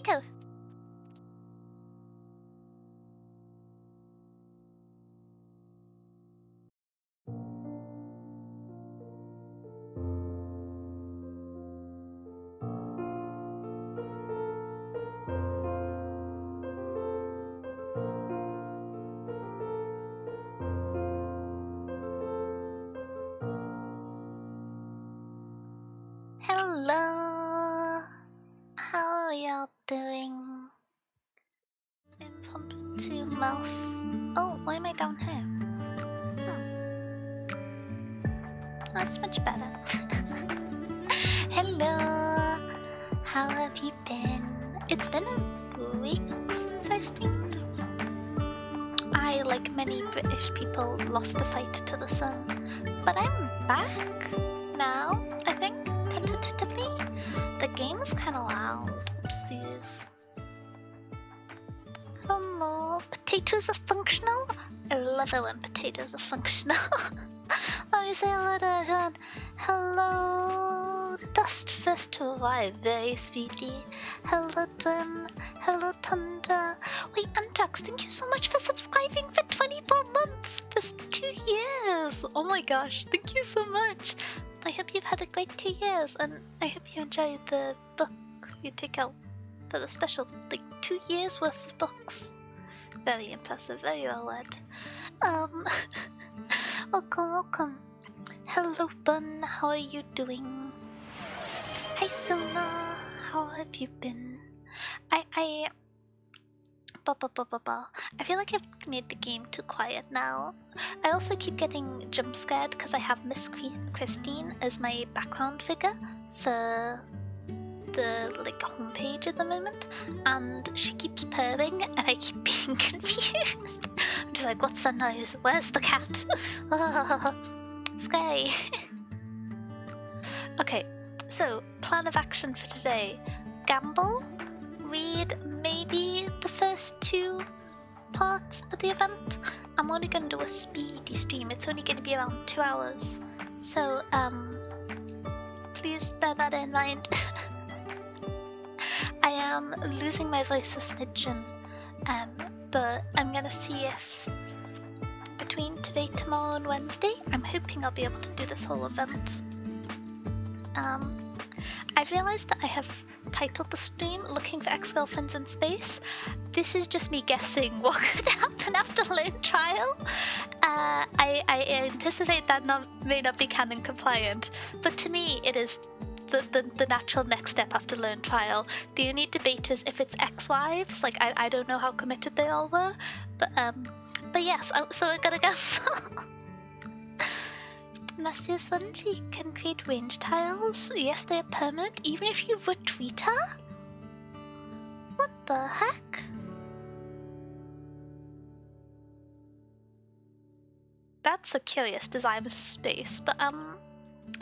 potato. Hello. How are y'all doing? Impromptu mouse. Oh, why am I down here? That's much better. Hello. How have you been? It's been a week since I streamed. I, like many British people, lost the fight to the sun. But I'm back now, I think, tentatively. The game's kinda loud. Oopsies. Hello. Potatoes are functional? I love it when potatoes are functional. Let me say hello to everyone. Hello, Dust first to arrive, very sweetly. Hello, Twin. Hello, Tundra. Wait, Antrax, thank you so much for subscribing for 24 months. Just 2 years. Oh my gosh, thank you so much. I hope you've had a great 2 years, and I hope you enjoyed the book you take out for the special, like 2 years worth of books. Very impressive, very well read. Welcome. Hello, Bun. How are you doing? Hi, Sona. How have you been? I feel like I've made the game too quiet now. I also keep getting jump scared because I have Miss Christine as my background figure for the homepage at the moment, and she keeps purring and I keep being confused. I'm just like, what's the noise? Where's the cat? Scary. Okay, so plan of action for today. Gamble, read maybe the first 2 parts of the event. I'm only going to do a speedy stream. It's only going to be around 2 hours. So, please bear that in mind. I am losing my voice a smidgen, but I'm gonna see if between today, tomorrow, and Wednesday, I'm hoping I'll be able to do this whole event. I've realized that I have titled the stream Looking for Ex-Girlfriends in Space. This is just me guessing what could happen after Lone Trial. I anticipate that may not be canon compliant, but to me it is the natural next step after Lone Trial. The only debate is if it's ex-wives. Like, I don't know how committed they all were, but yes, so we're gonna go. Nastia Spongy can create range tiles. Yes, they are permanent, even if you retreat her? What the heck? That's a curious design of space, but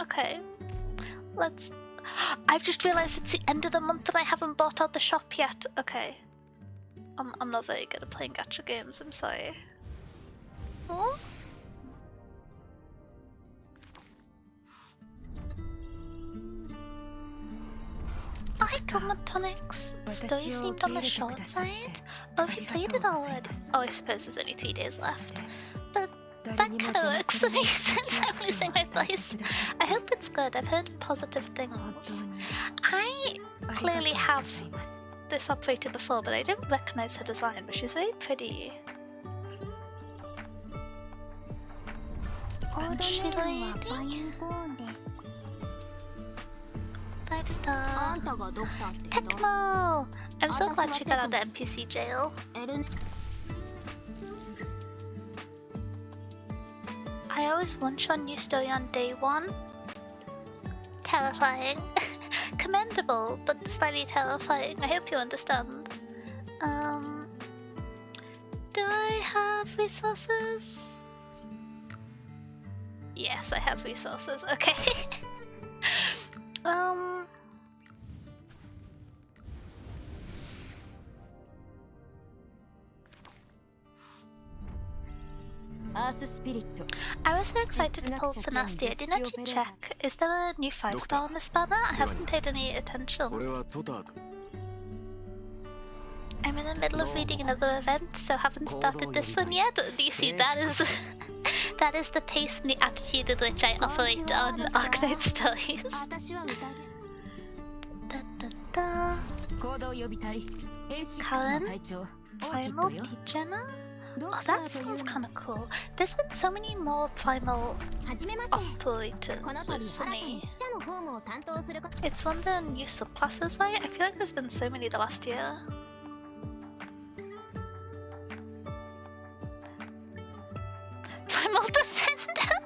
okay. I've just realised it's the end of the month and I haven't bought out the shop yet. Okay. I'm not very good at playing gacha games, I'm sorry. Oh? Hi, Comatonics. The story seemed on the short side. Oh, have you played it already? Oh, I suppose there's only 3 days left. But that kind of works for me since I'm losing my voice. I hope it's good. I've heard positive things. I clearly have this operator before, but I didn't recognize her design, but she's very pretty. Banshee lady? 5-star. Tecmo! I'm so glad she got out of NPC jail. I always one-shot new story on day 1. Terrifying. Commendable, but slightly terrifying. I hope you understand. Do I have resources? Yes, I have resources. Okay. I was so excited to pull for Nasty. I didn't actually check. Is there a new 5-star on this banner? I haven't paid any attention. the middle of reading another event, so haven't started this one yet. You see, that is that is the pace and the attitude with which I operate on Arknight stories. Karen, Primal Degener? Oh, that sounds kind of cool. There's been so many more Primal operators recently. It's one of the new subclasses, right? I feel like there's been so many the last year. Primal Defender!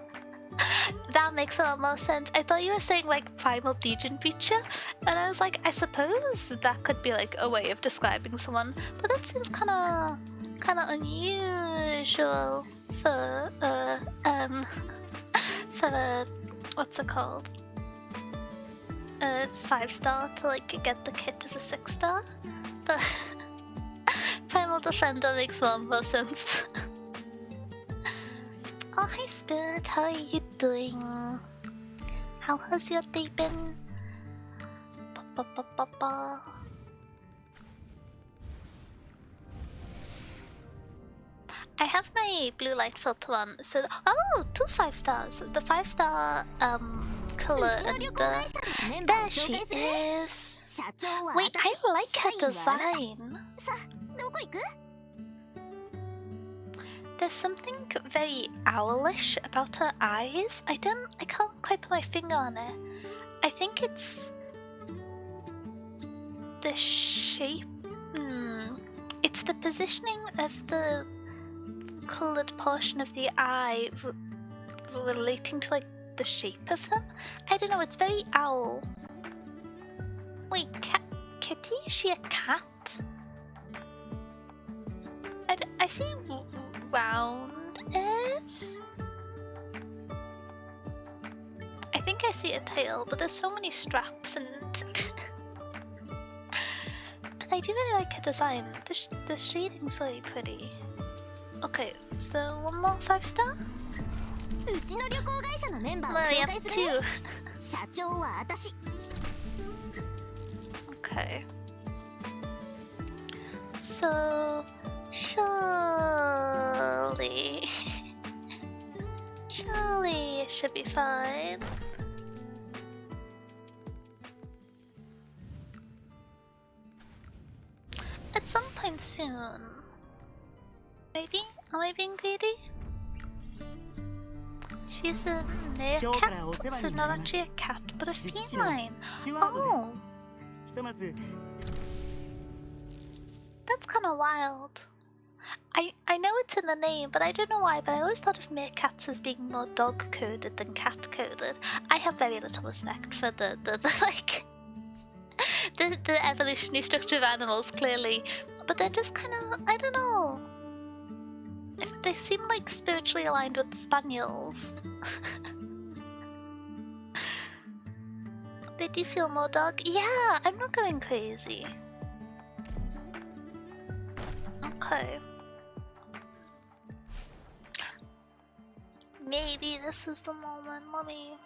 That makes a lot more sense. I thought you were saying like Primal Degen Breacher, and I was like, I suppose that could be like a way of describing someone, but that seems kinda unusual for for what's it called? A 5-star to like get the kit of a 6-star, but Primal Defender makes a lot more sense. Oh, hi Spirit, how are you doing? How has your day been? I have my blue light filter on, so oh, 2 5-stars. The 5-star color and there she is. Wait, I like her design. There's something very owlish about her eyes. I can't quite put my finger on it. I think it's the shape. It's the positioning of the colored portion of the eye relating to like the shape of them. I don't know, it's very owl. Wait, Kitty? Is she a cat? I see round-ish. I think I see a tail, but there's so many straps and but I do really like her design. The shading's really pretty. Okay, so one more 5-star? Well, we have 2. Okay. So surely it should be fine. At some point soon. Maybe? Am I being greedy? She's a meerkat, so not actually a cat, but a feline. Oh! That's kinda wild. I know it's in the name, but I don't know why, but I always thought of meerkats as being more dog-coded than cat-coded. I have very little respect for the like the evolutionary structure of animals, clearly. But they're just kinda, I don't know. They seem like spiritually aligned with the spaniels. They do feel more dog. Yeah, I'm not going crazy. Okay. Maybe this is the moment. Let me.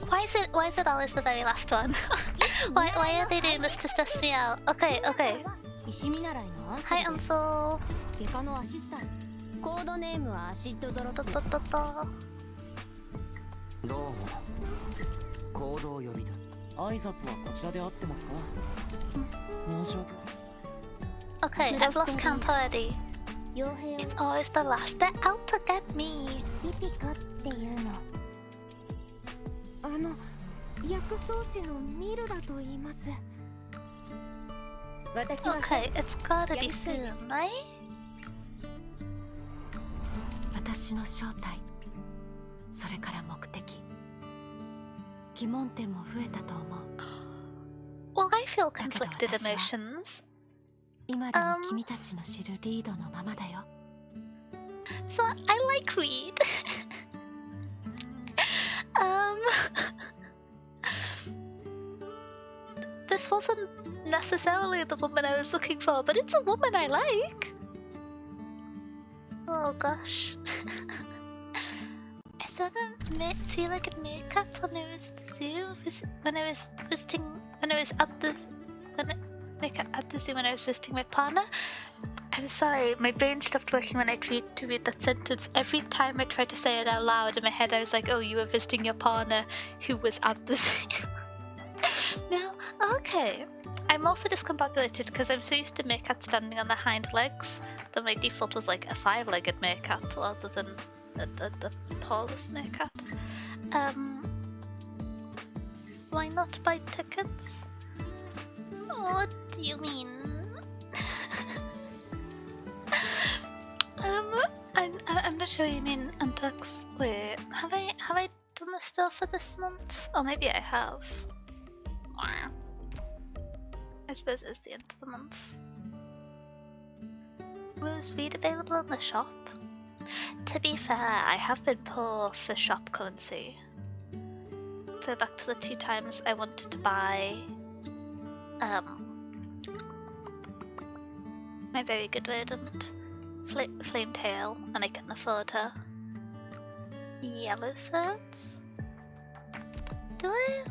Why is it always the very last one? why are they doing this to stress me out? Okay. Hi Ansel. Okay, I've lost count already. It's always the last. They're out to get me. Okay, it's gotta be soon, right? Well, I feel conflicted emotions. So I like Reed. This wasn't necessarily the woman I was looking for, but it's a woman I like. Oh gosh. I said three-legged meerkat when I was at the zoo. When I was visiting, when I was at the zoo when I was visiting my partner. I'm sorry, my brain stopped working when I tried to read that sentence. Every time I tried to say it out loud in my head, I was like, "Oh, you were visiting your partner who was at the zoo." No, okay. I'm also discombobulated because I'm so used to meerkat standing on their hind legs that my default was like a five-legged meerkat rather than the pawless meerkat. Why not buy tickets? What do you mean? I'm not sure what you mean, Antux. Wait, have I done the store for this month? Or maybe I have. I suppose it's the end of the month. Was Reed available in the shop? To be fair, I have been poor for shop currency. So back to the 2 times I wanted to buy my very good rodent, Flametail, and I couldn't afford her. Yellow shirts? Do I?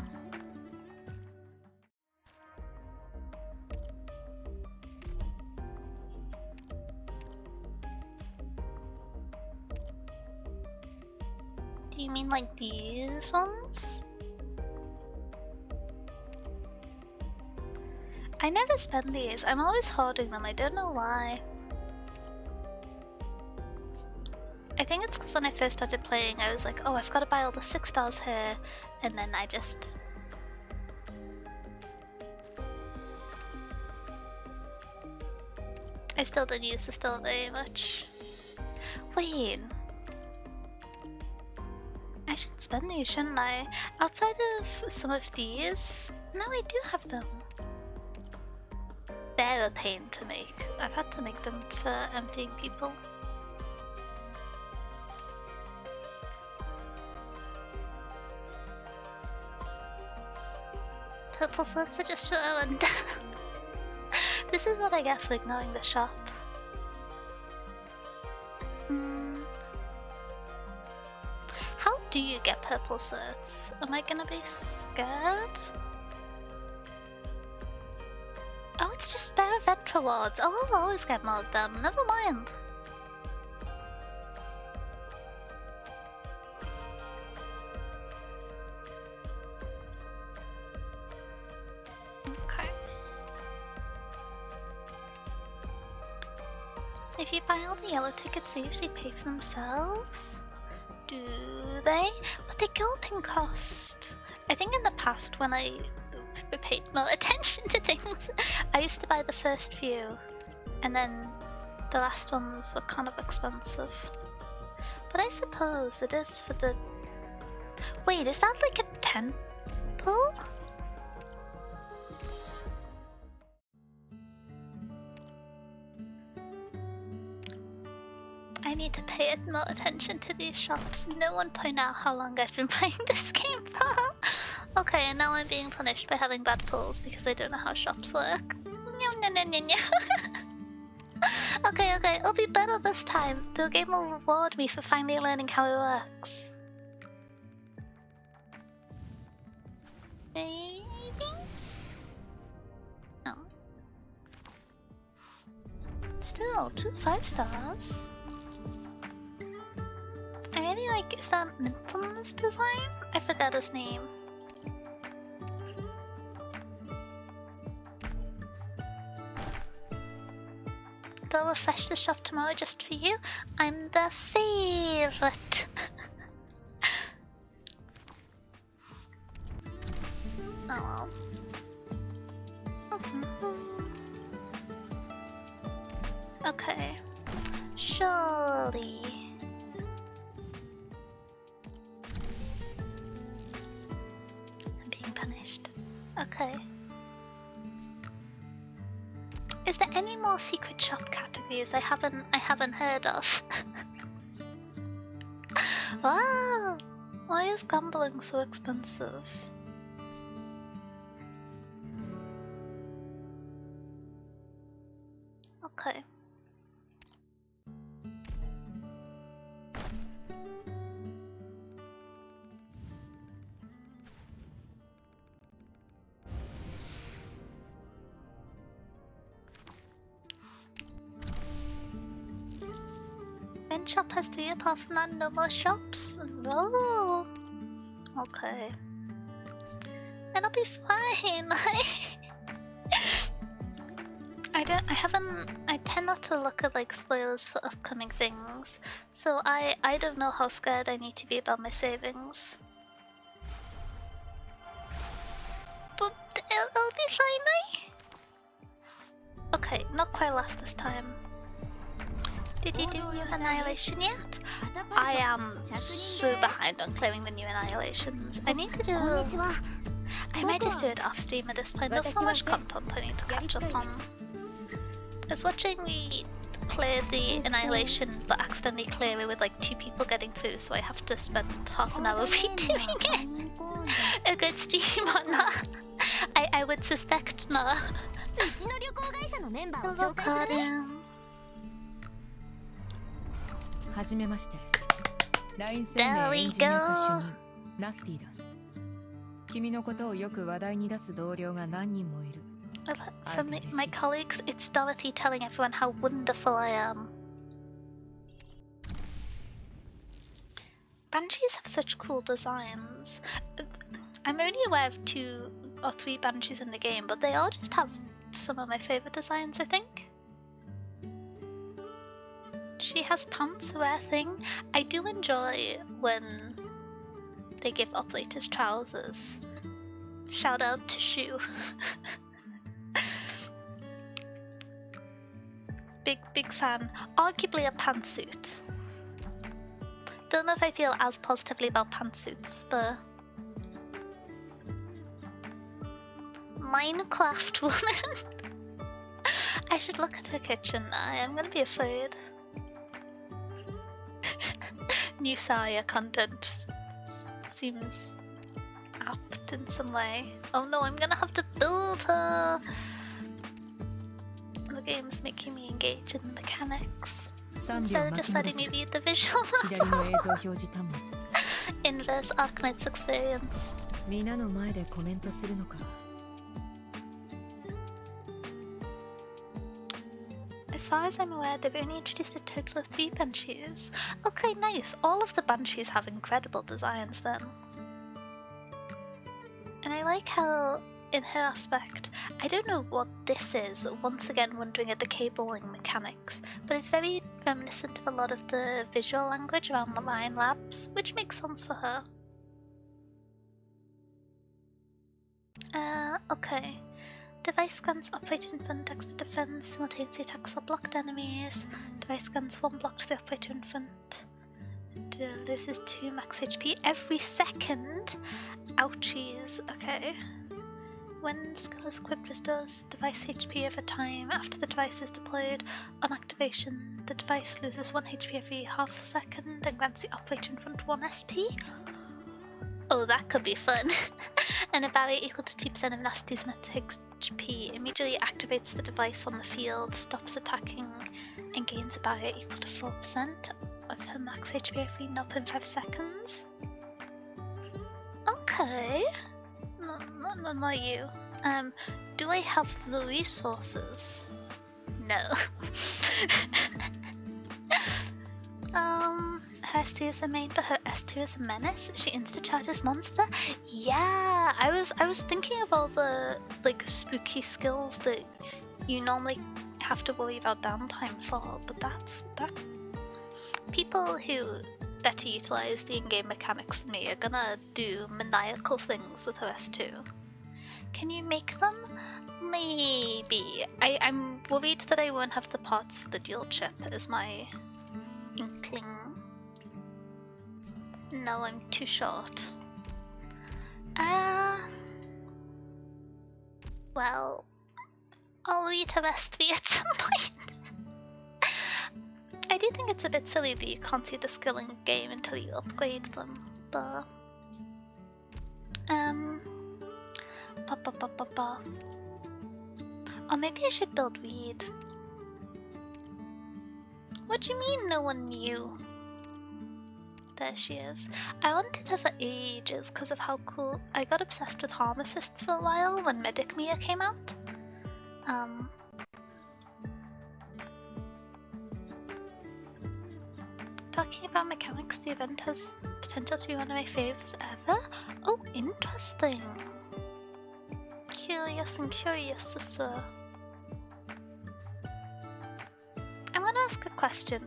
Do you mean like these ones? I never spend these. I'm always hoarding them. I don't know why. I think it's because when I first started playing, I was like, oh, I've got to buy all the 6 stars here, and then I just... I still don't use the store very much. Wait. I should spend these, shouldn't I? Outside of some of these, now I do have them. They're a pain to make. I've had to make them for emptying people. Purple swords are just ruined. This is what I get for ignoring the shop. How do you get purple swords? Am I gonna be scared? Oh, it's just spare event rewards. Oh, I'll always get more of them. Never mind. Okay. If you buy all the yellow tickets, they usually pay for themselves. Do they? But they go up in cost. I think in the past when I paid more attention to things, I used to buy the first few, and then the last ones were kind of expensive. But I suppose it is for the... Wait, is that like a temple? I need to pay more attention to these shops. No one point out how long I've been playing this game for. Okay, and now I'm being punished by having bad pulls because I don't know how shops work. Okay, it'll be better this time. The game will reward me for finally learning how it works. Maybe? No. Still, 2 5 stars. I really like, is that Minton's design? I forgot his name. They'll refresh the shop tomorrow just for you. I'm the favorite. Oh well. Okay. Surely. I'm being punished. Okay. Is there any more secret shop categories I haven't heard of? Wow! Why is gambling so expensive? Okay. main shop has 3 apart from that, no more shops? Oh, okay. Then I'll be fine. I tend not to look at like spoilers for upcoming things, so I don't know how scared I need to be about my savings. But it'll be fine, right? Okay, not quite last this time. Did you do new annihilation yet? I am so behind on clearing the new annihilations. I need to do... I might just do it off stream at this point. There's so much content I need to catch up on. I was watching me clear the annihilation but accidentally clear it with like 2 people getting through, so I have to spend half an hour redoing it. A good stream or not? I would suspect not. Hello, Karim. はじめまして。ライン生命エンジニア科主任ナスティだ。君のことをよく話題に出す同僚が何人もいる。From my colleagues, it's Dorothy telling everyone how wonderful I am. Banshees have such cool designs. I'm only aware of 2 or 3 Banshees in the game, but they all just have some of my favorite designs, I think. She has pants, a rare thing. I do enjoy when they give operators trousers. Shout out to Shu. Big fan. Arguably a pantsuit. Don't know if I feel as positively about pantsuits, but Minecraft woman. I should look at her kitchen. I am gonna be afraid. New Saya content seems apt in some way. Oh no, I'm gonna have to build her. The game's making me engage in the mechanics instead of just letting me read the visual novel. Inverse arknights experience. As far as I'm aware, they've only introduced a total of 3 Banshees. Okay, nice. All of the Banshees have incredible designs then. And I like how, in her aspect, I don't know what this is, once again wondering at the cabling mechanics, but it's very reminiscent of a lot of the visual language around the Lion Labs, which makes sense for her. Okay. Device guns operator in front, text to defense, simultaneously attacks all blocked enemies. Device guns 1 block to the operator in front. Loses 2 max HP every second. Ouchies, okay. When skill is equipped, restores device HP over time after the device is deployed. On activation, the device loses 1 HP every half a second and grants the operator in front 1 SP. Oh, that could be fun. And a barrier equal to 2% of Nasty's max HP immediately activates the device on the field, stops attacking, and gains a barrier equal to 4% of her max HP every 0.5 seconds. Okay. Not you. Do I have the resources? No. Her S2 is a main, but her S2 is a menace. She insta-charges monster. Yeah, I was thinking of all the like spooky skills that you normally have to worry about downtime for, but that people who better utilize the in-game mechanics than me are gonna do maniacal things with her S2. Can you make them? Maybe. I'm worried that I won't have the parts for the dual chip as my inkling. No, I'm too short. Well, I'll read her S3 at some point. I do think it's a bit silly that you can't see the skill in game until you upgrade them, but or maybe I should build Weed. What do you mean no one knew? There she is. I wanted her for ages because of how cool. I got obsessed with harm assists for a while when Medic Mia came out. talking about mechanics, the event has potential to be one of my faves ever. Oh, interesting. Curious and curious, sir. I'm gonna ask a question,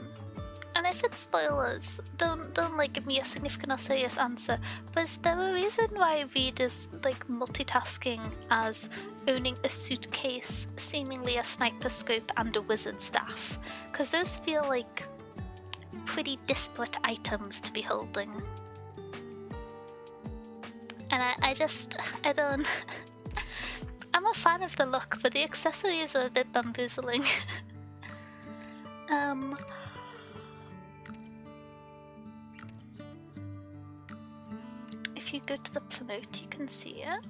and if it's spoilers, don't like give me a significant or serious answer. But is there a reason why Reed is like multitasking as owning a suitcase, seemingly a sniper scope, and a wizard staff? Because those feel like pretty disparate items to be holding. And I don't. I'm a fan of the look, but the accessories are a bit bamboozling. If you go to the promote, you can see it.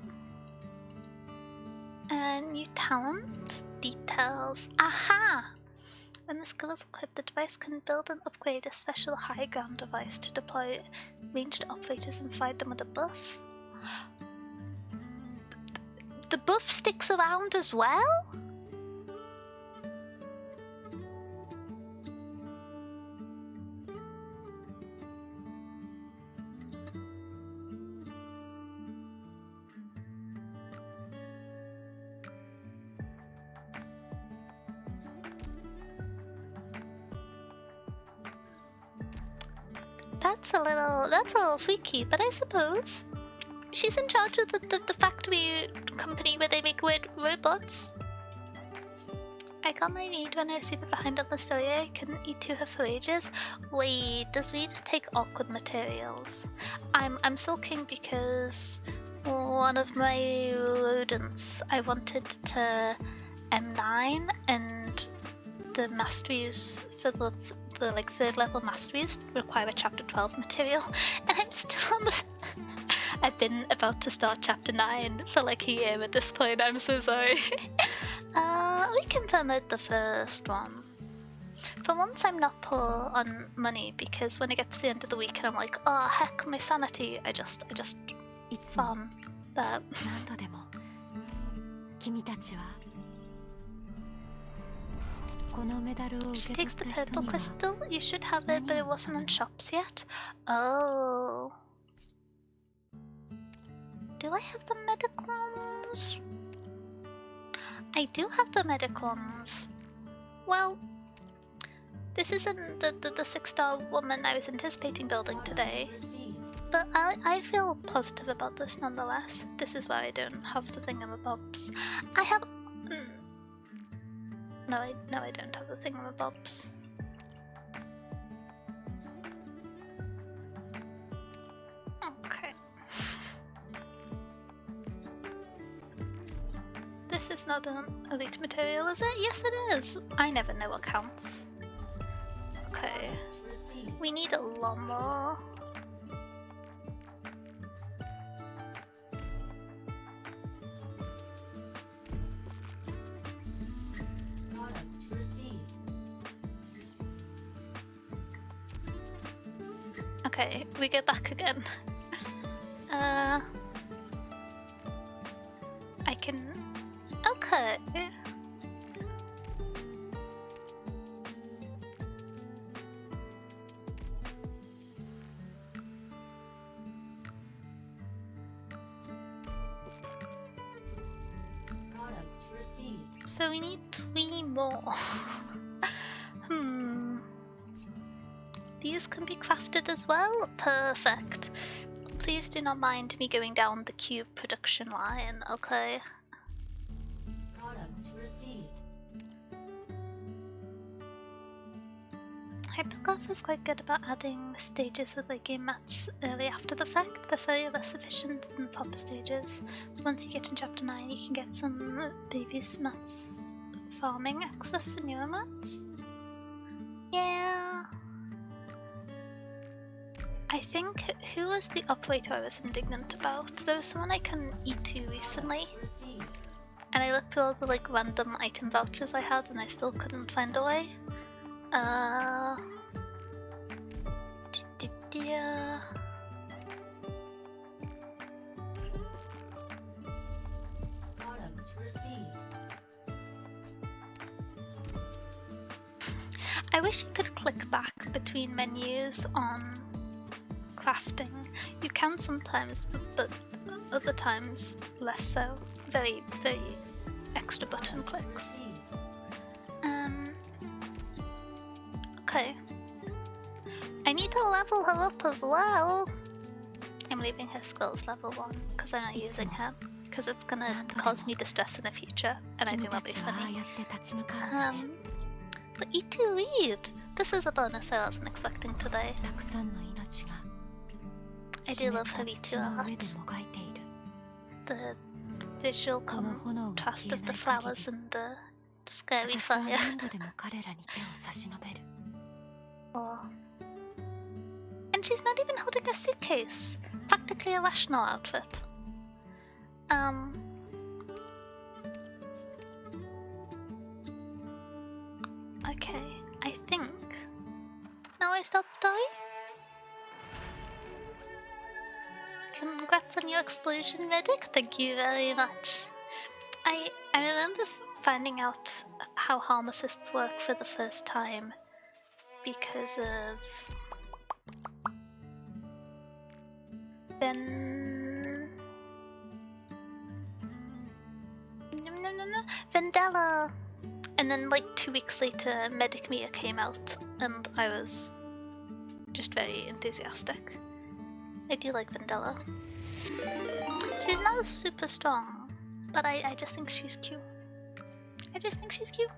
And new talent, details. Aha! When the skill is equipped, the device can build and upgrade a special high ground device to deploy ranged operators and provide them with a buff. The buff sticks around as well? That's a little freaky, but I suppose she's in charge of the factory company where they make robots. I got my Reed when I was super behind on the story. I couldn't eat to her for ages. Wait, does Reed take awkward materials? I'm sulking because one of my rodents I wanted to M9, and the masteries for the like third level masteries require a chapter 12 material, and I'm still on the I've been about to start chapter 9 for like a year at this point. I'm so sorry. We can promote the first one. For once I'm not poor on money, because when it gets to the end of the week and I'm like, oh heck, my sanity, I just farm that. She takes the purple crystal. You should have it, but it wasn't in shops yet. Oh. Do I have the mediclons? I do have the mediclons. Well, this isn't the 6-star woman I was anticipating building today. But I feel positive about this nonetheless. This is why I don't have the thingamabobs. I have... No, I don't have the thingamabobs. Okay. This is not an elite material, is it? Yes, it is. I never know what counts. Okay. We need a lot more. Okay, we go back again. I can... Okay. So we need 3 more. These can be crafted as well? Perfect. Please do not mind me going down the cube production line, okay? Hypergraph is quite good about adding stages with like game mats early after the fact. They're slightly less efficient than proper stages. Once you get in chapter 9 you can get some babies mats farming access for newer mats. Yeah. I think, who was the operator I was indignant about? There was someone I couldn't eat to recently. And I looked through all the like random item vouchers I had and I still couldn't find a way. I wish you could click back between menus on crafting. You can sometimes, but other times less so. Very, very extra button clicks. Okay. I need to level her up as well. I'm leaving her skills level 1 because I'm not using her. Because it's gonna cause me distress in the future, and I think that'll be funny. But eat to read! This is a bonus I wasn't expecting today. I do love her E2 a lot. The visual contrast of the flowers and the scary fire. Oh. And she's not even holding a suitcase. Practically a rational outfit. Okay, I think now I start the story. Congrats on your explosion, Medic. Thank you very much. I remember finding out how harm assists work for the first time because of Vendella. And then like 2 weeks later, Medic Mia came out, and I was just very enthusiastic. I do like Vendella. She's not super strong, but I just think she's cute. I just think she's cute.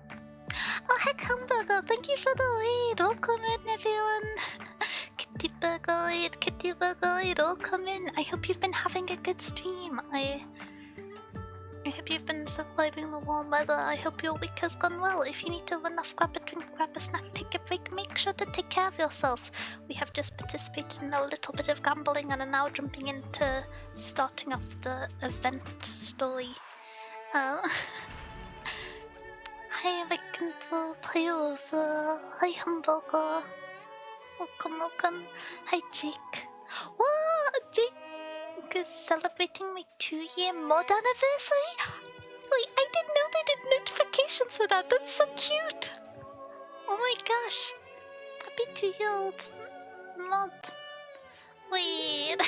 Oh heck, Hamburger! Thank you for the lead. Welcome in, everyone. Kitty Burger lead, Kitty Burger lead. Welcome in. I hope you've been having a good stream. I hope you've been surviving the warm weather. I hope your week has gone well. If you need to run off, grab a drink, grab a snack, take a break, make sure to take care of yourself. We have just participated in a little bit of gambling and are now jumping into starting off the event story. Hi, Lycanthro Players. Hi, Hamburger. Welcome, welcome. Hi, Jake. What? Jake is celebrating my 2-year mod anniversary? Wait, I didn't know they did notifications for that. That's so cute. Oh my gosh. Happy 2-year-old mod. Wait.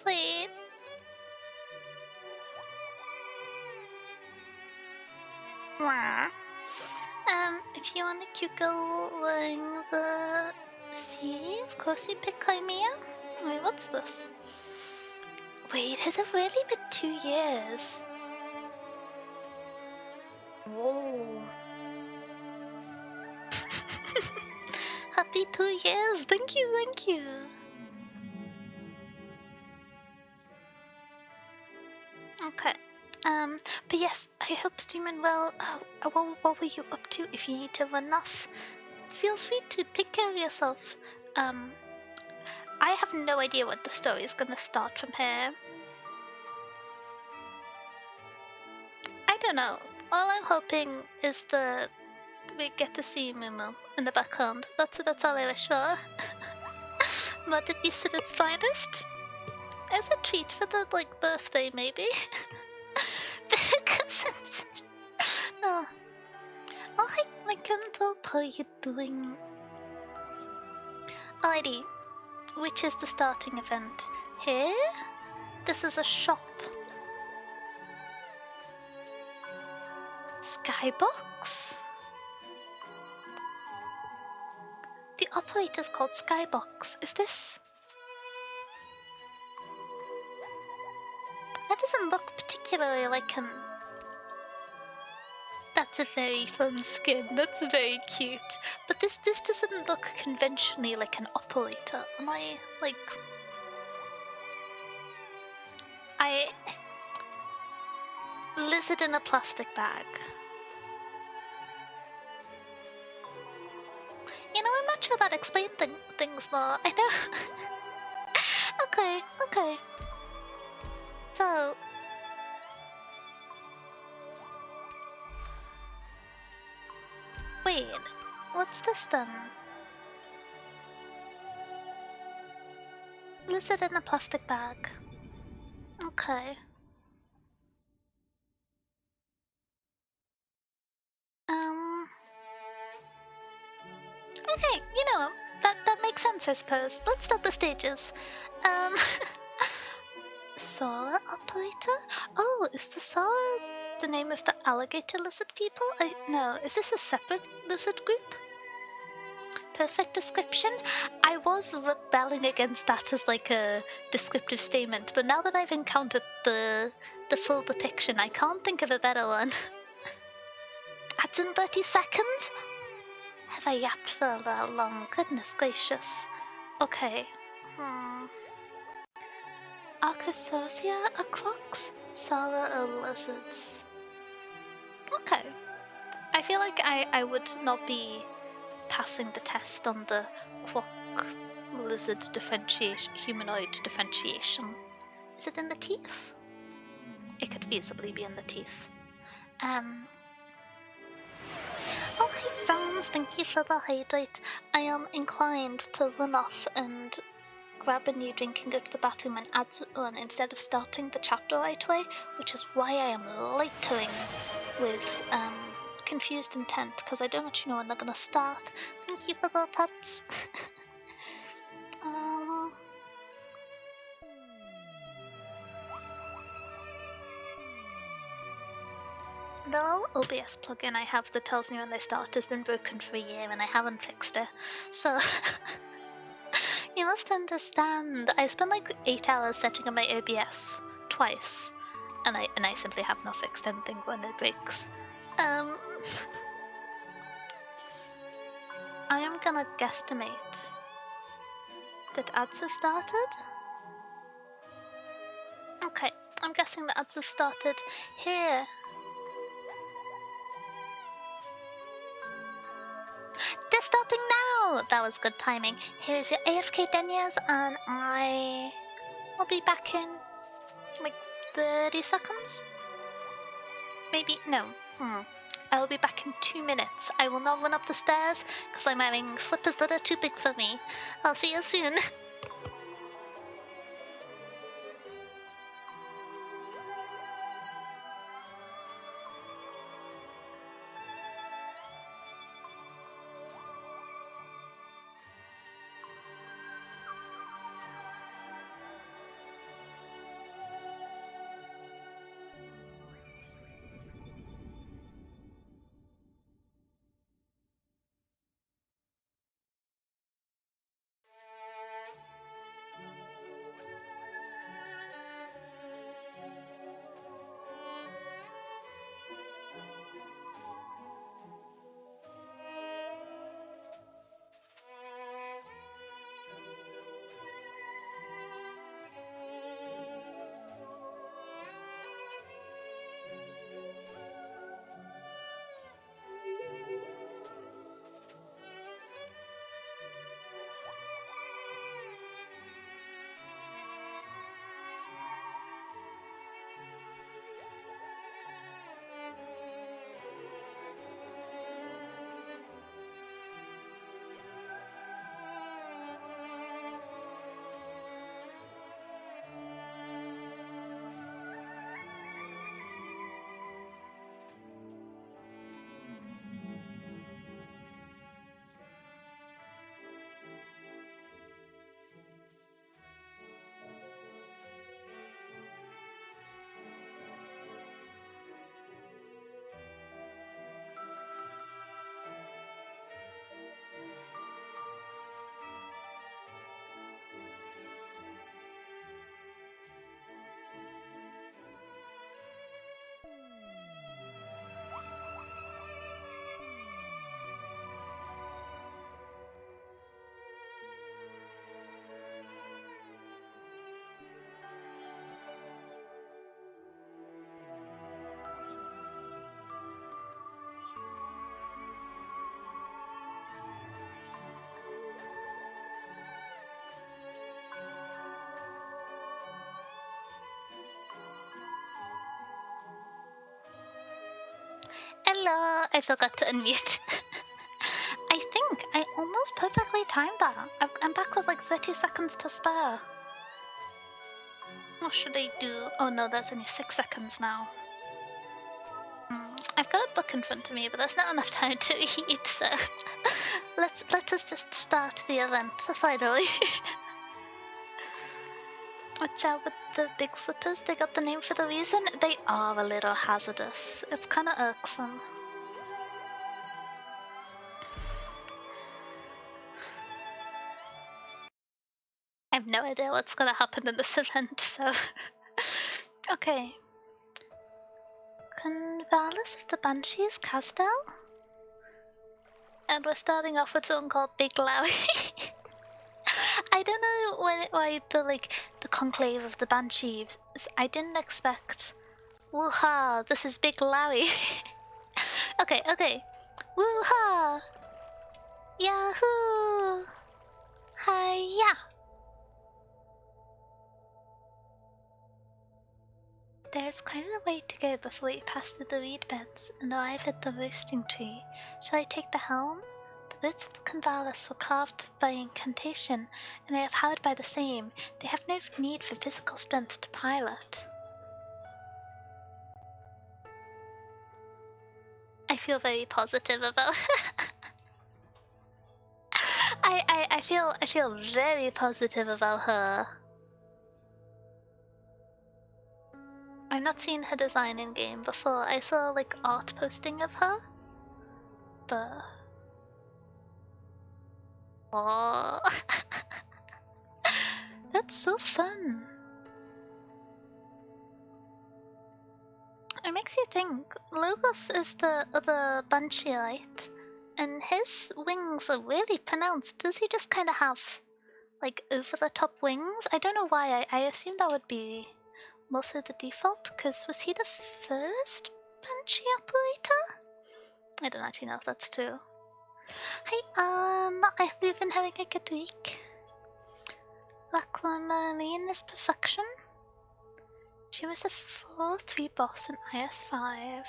Wait. If you want a cute girl wearing the sea, of course you pick Crimea. Wait, what's this? Wait, has it really been 2 years? Whoa. Happy 2 years! Thank you, thank you! Okay. But yes, I hope streaming well. What were you up to? If you need to run off, feel free to take care of yourself. I have no idea what the story is gonna start from here. I don't know. All I'm hoping is that we get to see Mumu in the background. That's all I wish for. But it be at its finest. As a treat for the birthday, maybe. Oh, hi, Lycanthro. How are you doing? Alrighty. Which is the starting event? Here? This is a shop. Skybox? The operator's called Skybox. Is this? That doesn't look particularly like an... That's a very fun skin. That's very cute. But this doesn't look conventionally like an operator. Am I lizard in a plastic bag. You know, I'm not sure that explained things more. I know. Okay. So. Wait, what's this then? Lizard in a plastic bag. Okay. Okay, you know, that makes sense, I suppose. Let's start the stages. Solar operator? Oh, is the Solar the name of the alligator lizard people? No, is this a separate lizard group? Perfect description? I was rebelling against that as like a descriptive statement, but now that I've encountered the full depiction, I can't think of a better one. That's in 30 seconds? Have I yapped for that long? Goodness gracious. Okay. Archosaurus are crocs? Sala are lizards. Okay. I feel like I would not be passing the test on the croc lizard differentiation, humanoid differentiation. Is it in the teeth? It could feasibly be in the teeth. Oh, hey Franz, thank you for the hydrate. I am inclined to run off and grab a new drink and go to the bathroom and add one instead of starting the chapter right away, which is why I am loitering with confused intent, because I don't actually know when they're going to start. Thank you for the pets. The little OBS plugin I have that tells me when they start has been broken for a year and I haven't fixed it. So you must understand. I spent like 8 hours setting up my OBS twice, and I simply have not fixed anything when it breaks. I am gonna guesstimate that ads have started. Okay, I'm guessing the ads have started here. They're starting now! That was good timing. Here's your AFK Deniers, and I will be back in like 30 seconds? Maybe, no. I will be back in 2 minutes. I will not run up the stairs because I'm wearing slippers that are too big for me. I'll see you soon. Hello, I forgot to unmute. I think I almost perfectly timed that. I'm back with like 30 seconds to spare. What should I do? Oh no, that's only 6 seconds now. I've got a book in front of me, but there's not enough time to read, so let us just start the event finally. Watch out with the big slippers, they got the name for the reason. They are a little hazardous. It's kinda irksome. I have no idea what's gonna happen in this event, so okay. Convalis of the Banshees, Castel? And we're starting off with someone called Big Lowy. I don't know why the conclave of the Banshees. I didn't expect. Woo-ha! This is Big Lowy. okay. Woo-ha! Yahoo! Hi-ya! There's quite a way to go before you pass through the reed beds and arrive at the roasting tree. Shall I take the helm? The boots of Convalis were carved by incantation, and they are powered by the same. They have no need for physical strength to pilot. I feel very positive about I feel very positive about her. I've not seen her design in game before. I saw like art posting of her, but oh, that's so fun. It makes you think. Logos is the other Bansheeite, and his wings are really pronounced. Does he just kind of have like over the top wings? I don't know why. I assume that would be also the default, because was he the first Banshee operator? I don't actually know if that's true. Hey, I hope you've been having a good week. Aquamarine is perfection. She was a 4-3 boss in IS-5.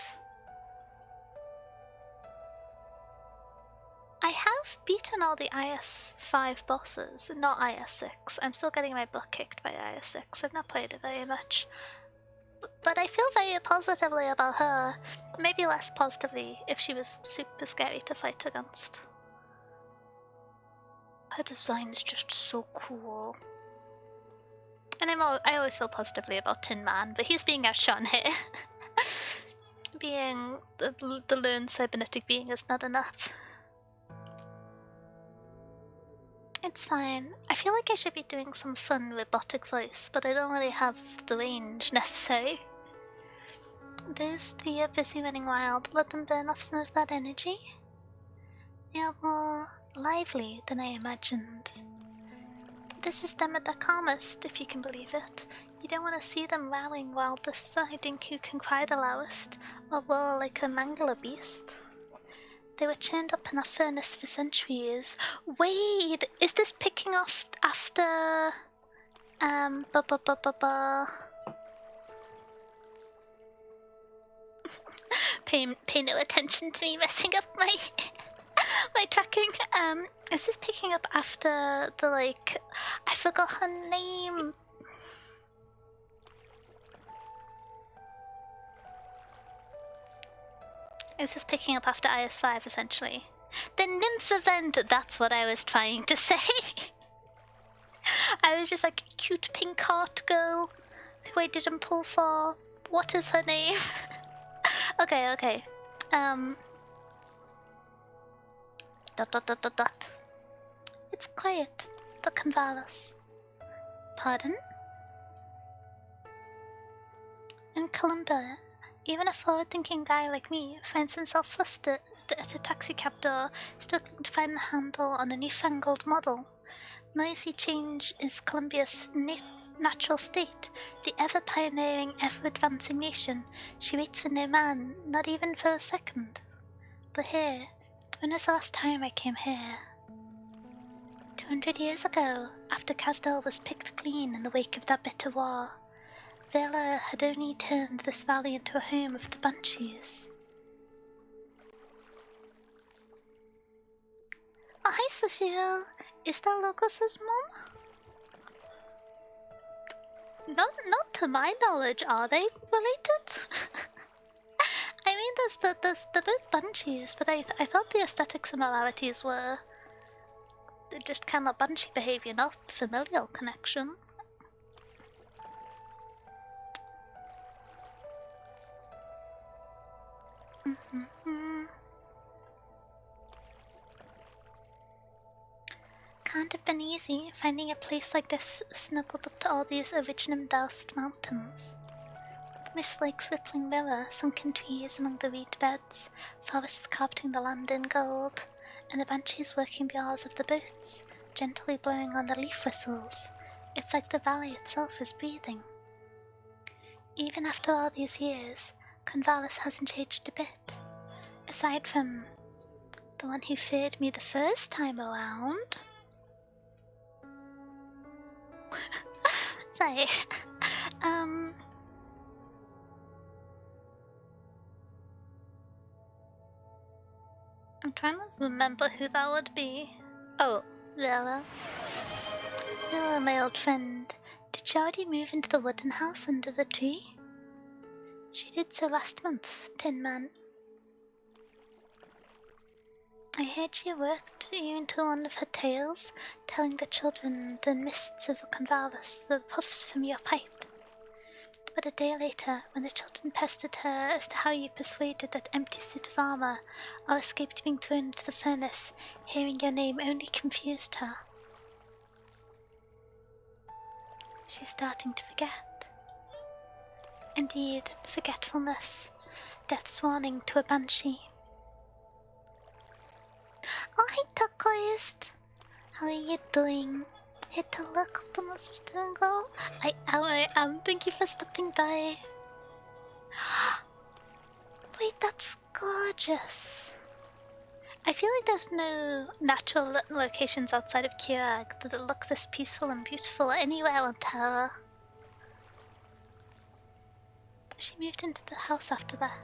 I have beaten all the IS-5 bosses, not IS-6. I'm still getting my butt kicked by IS-6. I've not played it very much. But I feel very positively about her. Maybe less positively if she was super scary to fight against. Her design's just so cool. And I always feel positively about Tin Man, but he's being outshone here. Being the lone cybernetic being is not enough. It's fine. I feel like I should be doing some fun robotic voice, but I don't really have the range necessary. Those three are busy running wild. Let them burn off some of that energy. They are more lively than I imagined. This is them at their calmest, if you can believe it. You don't want to see them rowing while deciding who can cry the loudest, or roar like a mangler beast. They were churned up in a furnace for centuries. Wait, is this picking off after... Pay no attention to me messing up my my tracking. Is this picking up after the like... I forgot her name. Is this picking up after IS-5 essentially? The nymph event, that's what I was trying to say. I was just like, cute pink heart girl who I didn't pull for. What is her name? Okay. Dot. It's quiet. The Convalis. Pardon? In Colombia, even a forward-thinking guy like me finds himself flustered at a taxicab door, struggling to find the handle on a newfangled model. Noisy change is Colombia's natural state, the ever-pioneering, ever-advancing nation. She waits for no man, not even for a second. But here, when was the last time I came here? 200 years ago, after Casdell was picked clean in the wake of that bitter war. Vela had only turned this valley into a home of the Banshees. Oh, hi, Cecile. Is that Logos' mom? Not to my knowledge, are they related? I mean, there's they're both banshees, but I thought the aesthetic similarities were just kind of banshee behavior, not familial connection. Can't have been easy finding a place like this snuggled up to all these original doused mountains. Mist Lake's rippling river, sunken trees among the reed beds, forests carpeting the land in gold, and the banshees working the oars of the boats, gently blowing on the leaf whistles. It's like the valley itself is breathing. Even after all these years, Convalis hasn't changed a bit. Aside from the one who feared me the first time around. Sorry. I'm trying to remember who that would be. Oh, Lila. Lila, my old friend. Did she already move into the wooden house under the tree? She did so last month, Tin Man. I heard she worked you into one of her tales, telling the children the mists of the Convalis, the puffs from your pipe. But a day later, when the children pestered her as to how you persuaded that empty suit of armor or escaped being thrown into the furnace, hearing your name only confused her. She's starting to forget. Indeed, forgetfulness, death's warning to a banshee. Oh, hi, Turquoise! How are you doing? Hit to look up on the stingle. I am. Thank you for stopping by. Wait, that's gorgeous. I feel like there's no natural locations outside of Kirag that look this peaceful and beautiful anywhere on Terra. She moved into the house after that.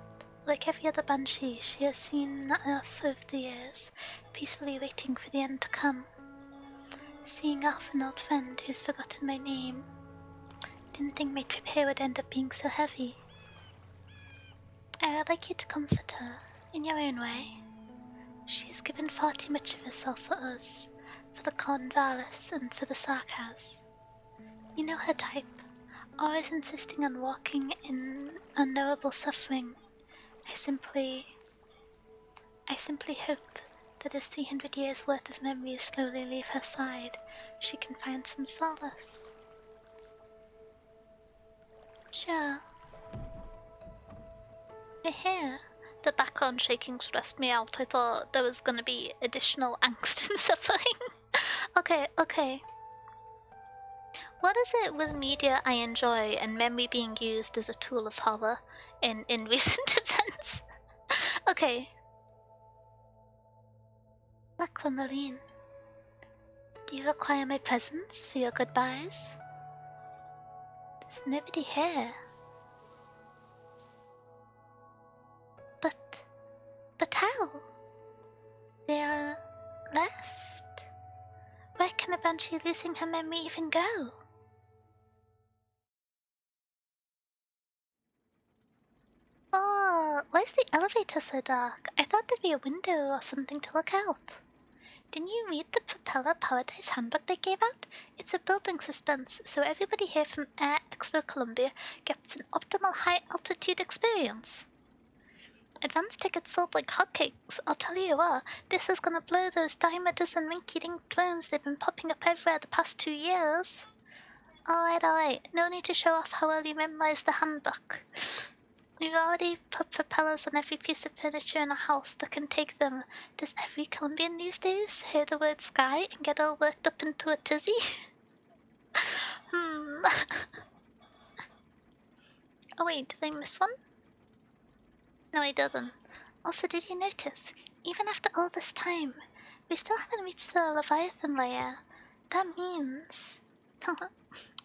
Like every other banshee, she has seen enough over the years, peacefully waiting for the end to come. Seeing off an old friend who's forgotten my name. Didn't think my trip here would end up being so heavy. I would like you to comfort her, in your own way. She has given far too much of herself for us, for the Convalis and for the Sarkaz. You know her type, always insisting on walking in unknowable suffering. I simply hope that as 300 years worth of memories slowly leave her side, she can find some solace. Sure. I hear. The background shaking stressed me out. I thought there was gonna be additional angst and suffering. Okay. What is it with media I enjoy and memory being used as a tool of horror in recent events? Okay. Aquamarine, do you require my presence for your goodbyes? There's nobody here. But how? They are left? Where can a banshee losing her memory even go? Oh, why is the elevator so dark? I thought there'd be a window or something to look out. Didn't you read the Propeller Paradise Handbook they gave out? It's a building suspense, so everybody here from Air Expo Columbia gets an optimal high-altitude experience. Advance tickets sold like hotcakes. I'll tell you what, this is gonna blow those dime a dozen rinky-dink drones they've been popping up everywhere the past 2 years. Alright, no need to show off how well you memorized the handbook. We've already put propellers on every piece of furniture in a house that can take them. Does every Colombian these days hear the word sky and get all worked up into a tizzy? Oh wait, did I miss one? No, I didn't. Also, did you notice, even after all this time, we still haven't reached the Leviathan layer? That means...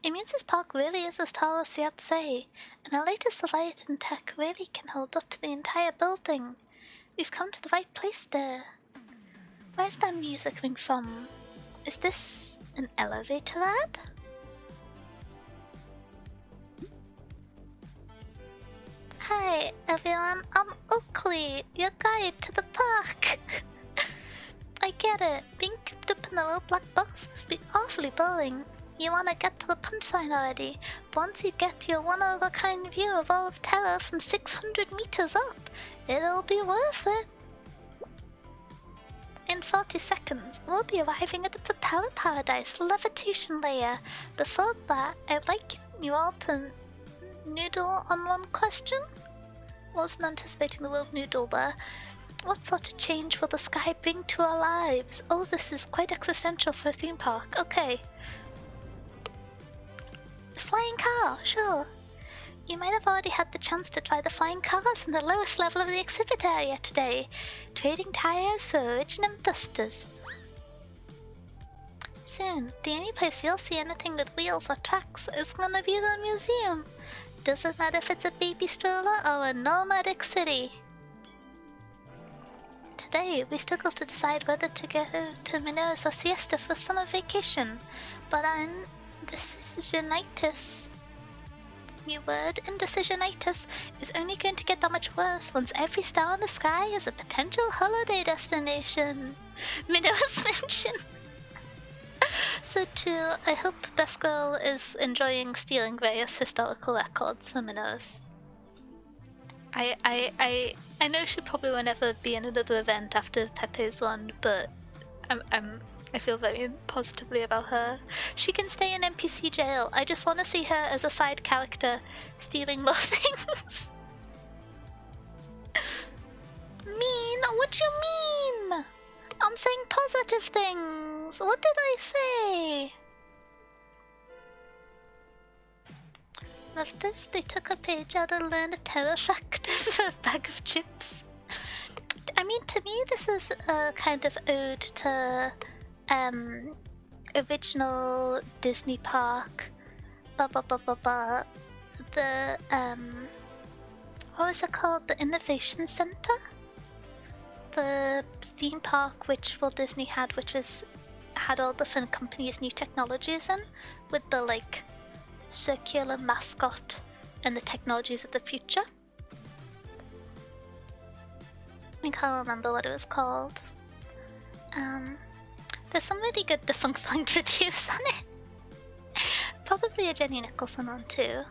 It means this park really is as tall as the say, and our latest Leviathan tech really can hold up to the entire building. We've come to the right place there. Where's that music coming from? Is this an elevator ad? Hi, everyone. I'm Oakley, your guide to the park. I get it. Being cooped up in a little black box must be awfully boring. You want to get to the punchline already. But once you get your one-of-a-kind view of all of terror from 600 meters up, it'll be worth it. In 40 seconds, we'll be arriving at the Propeller Paradise levitation layer. Before that, I'd like you all to noodle on one question. Wasn't anticipating the word noodle there. What sort of change will the sky bring to our lives? Oh, this is quite existential for a theme park. Okay. Flying car, sure. You might have already had the chance to try the flying cars in the lowest level of the exhibit area today, trading tires for original dusters. Soon, the only place you'll see anything with wheels or tracks is gonna be the museum. Doesn't matter if it's a baby stroller or a nomadic city. Today, we struggle to decide whether to go to Minoes or Siesta for summer vacation, but I'm indecisionitis. New word, indecisionitis, is only going to get that much worse once every star in the sky is a potential holiday destination. Minoes mention. So too, I hope Best Girl is enjoying stealing various historical records from Minoes. I know she probably will never be in another event after Pepe's one, but I feel very positively about her. She can stay in NPC jail. I just want to see her as a side character stealing more things. Mean? What you mean? I'm saying positive things. What did I say? Love this. They took a page out of Learn a Terror Fact for a bag of chips. I mean, to me, this is a kind of ode to original Disney park. The what was it called? The Innovation Center? The theme park which Walt Disney had, which had all different companies' new technologies in, with the like circular mascot and the technologies of the future. I can't remember what it was called. There's some really good defunct song videos on it. Probably a Jenny Nicholson one too.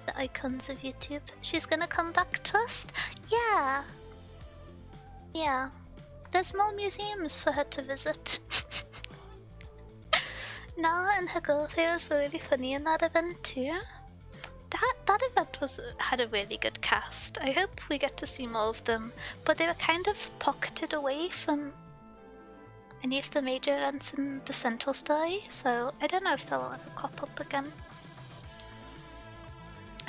The icons of YouTube. She's gonna come back to us? Yeah. Yeah. There's more museums for her to visit. Nala and her girlfriends were really funny in that event too. That event had a really good cast. I hope we get to see more of them, but they were kind of pocketed away from any of the major events in the central story, so I don't know if they'll ever crop up again.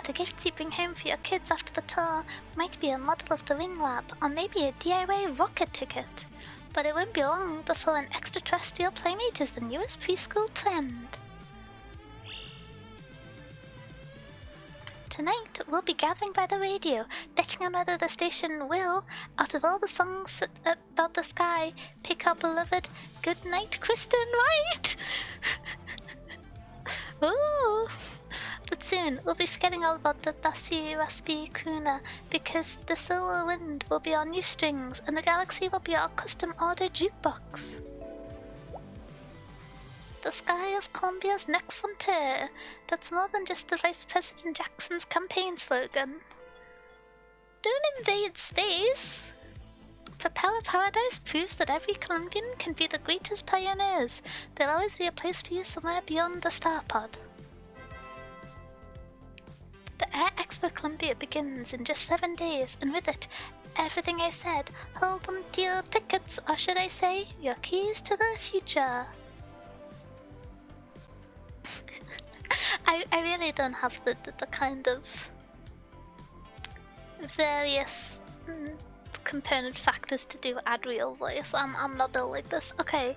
The gifts you bring home for your kids after the tour might be a model of the Ring Lab, or maybe a DIY rocket ticket. But it won't be long before an extraterrestrial playmate is the newest preschool trend. Tonight, we'll be gathering by the radio, betting on whether the station will, out of all the songs about the sky, pick our beloved Good Night Kristen White! Ooh! But soon, we'll be forgetting all about the bassy, raspy crooner, because the Silver Wind will be our new strings, and the Galaxy will be our custom-ordered jukebox. The sky is Columbia's next frontier. That's more than just the Vice President Jackson's campaign slogan. Don't invade space! Propeller Paradise proves that every Colombian can be the greatest pioneers. There'll always be a place for you somewhere beyond the star pod. The Air Expo Columbia begins in just 7 days, and with it, everything I said. Hold on to your tickets, or should I say, your keys to the future. I really don't have the kind of various component factors to do Adriel voice. I'm not built like this. Okay.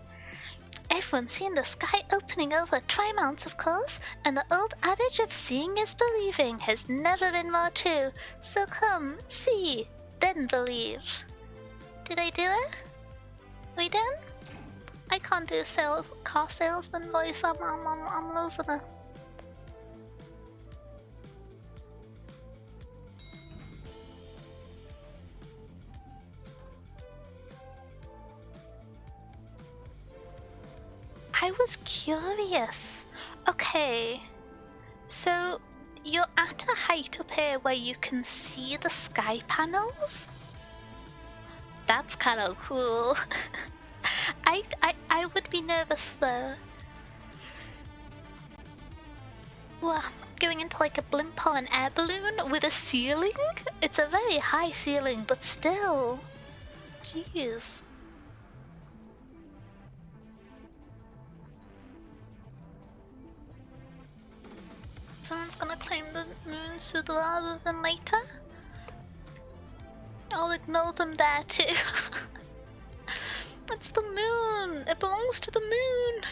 Everyone's seen the sky opening over Tri-Mounts, of course, and the old adage of seeing is believing has never been more true. So come, see, then believe. Did I do it? We done? I can't do car salesman voice. I'm losing it. was curious. Okay, so you're at a height up here where you can see the sky panels? That's kind of cool. I would be nervous though. Well, going into like a blimp or an air balloon with a ceiling? It's a very high ceiling, but still. Jeez. Someone's gonna claim the moon sooner rather than later? I'll ignore them there too. It's the moon! It belongs to the moon!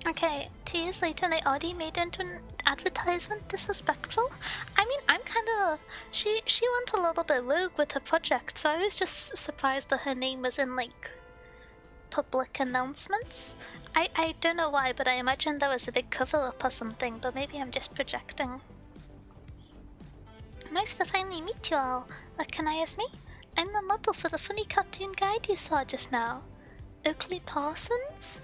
Okay, 2 years later and they already made it into an advertisement. Disrespectful? I mean, I'm kinda... She went a little bit rogue with her project, so I was just surprised that her name was in, like, public announcements. I don't know why, but I imagined there was a big cover-up or something, but maybe I'm just projecting. Nice to finally meet you all. Recognize me? I'm the model for the funny cartoon guide you saw just now. Oakley Parsons?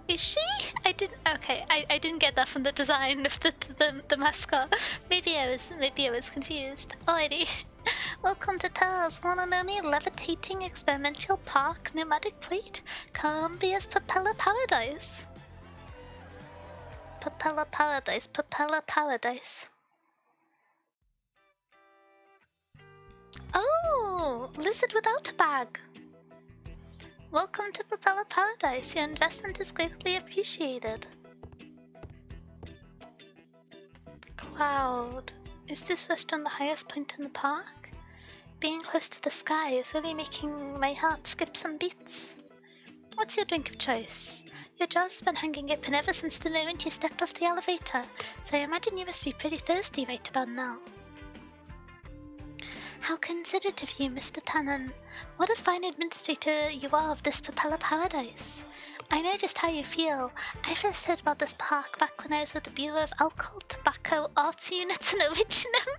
Is she? I didn't get that from the design of the mascot. Maybe I was confused. Alrighty. Welcome to Tars, one and only levitating experimental park pneumatic plate, Columbia's Propeller Paradise. Propeller Paradise, Propeller Paradise. Oh, lizard without a bag. Welcome to Propeller Paradise. Your investment is greatly appreciated. Cloud. Is this restaurant the highest point in the park? Being close to the sky is really making my heart skip some beats. What's your drink of choice? Your jaw's been hanging open ever since the moment you stepped off the elevator, so I imagine you must be pretty thirsty right about now. How considerate of you, Mr. Tannen. What a fine administrator you are of this Propeller Paradise. I know just how you feel. I first heard about this park back when I was with the Bureau of Alcohol, Tobacco, Arts Units and Originum.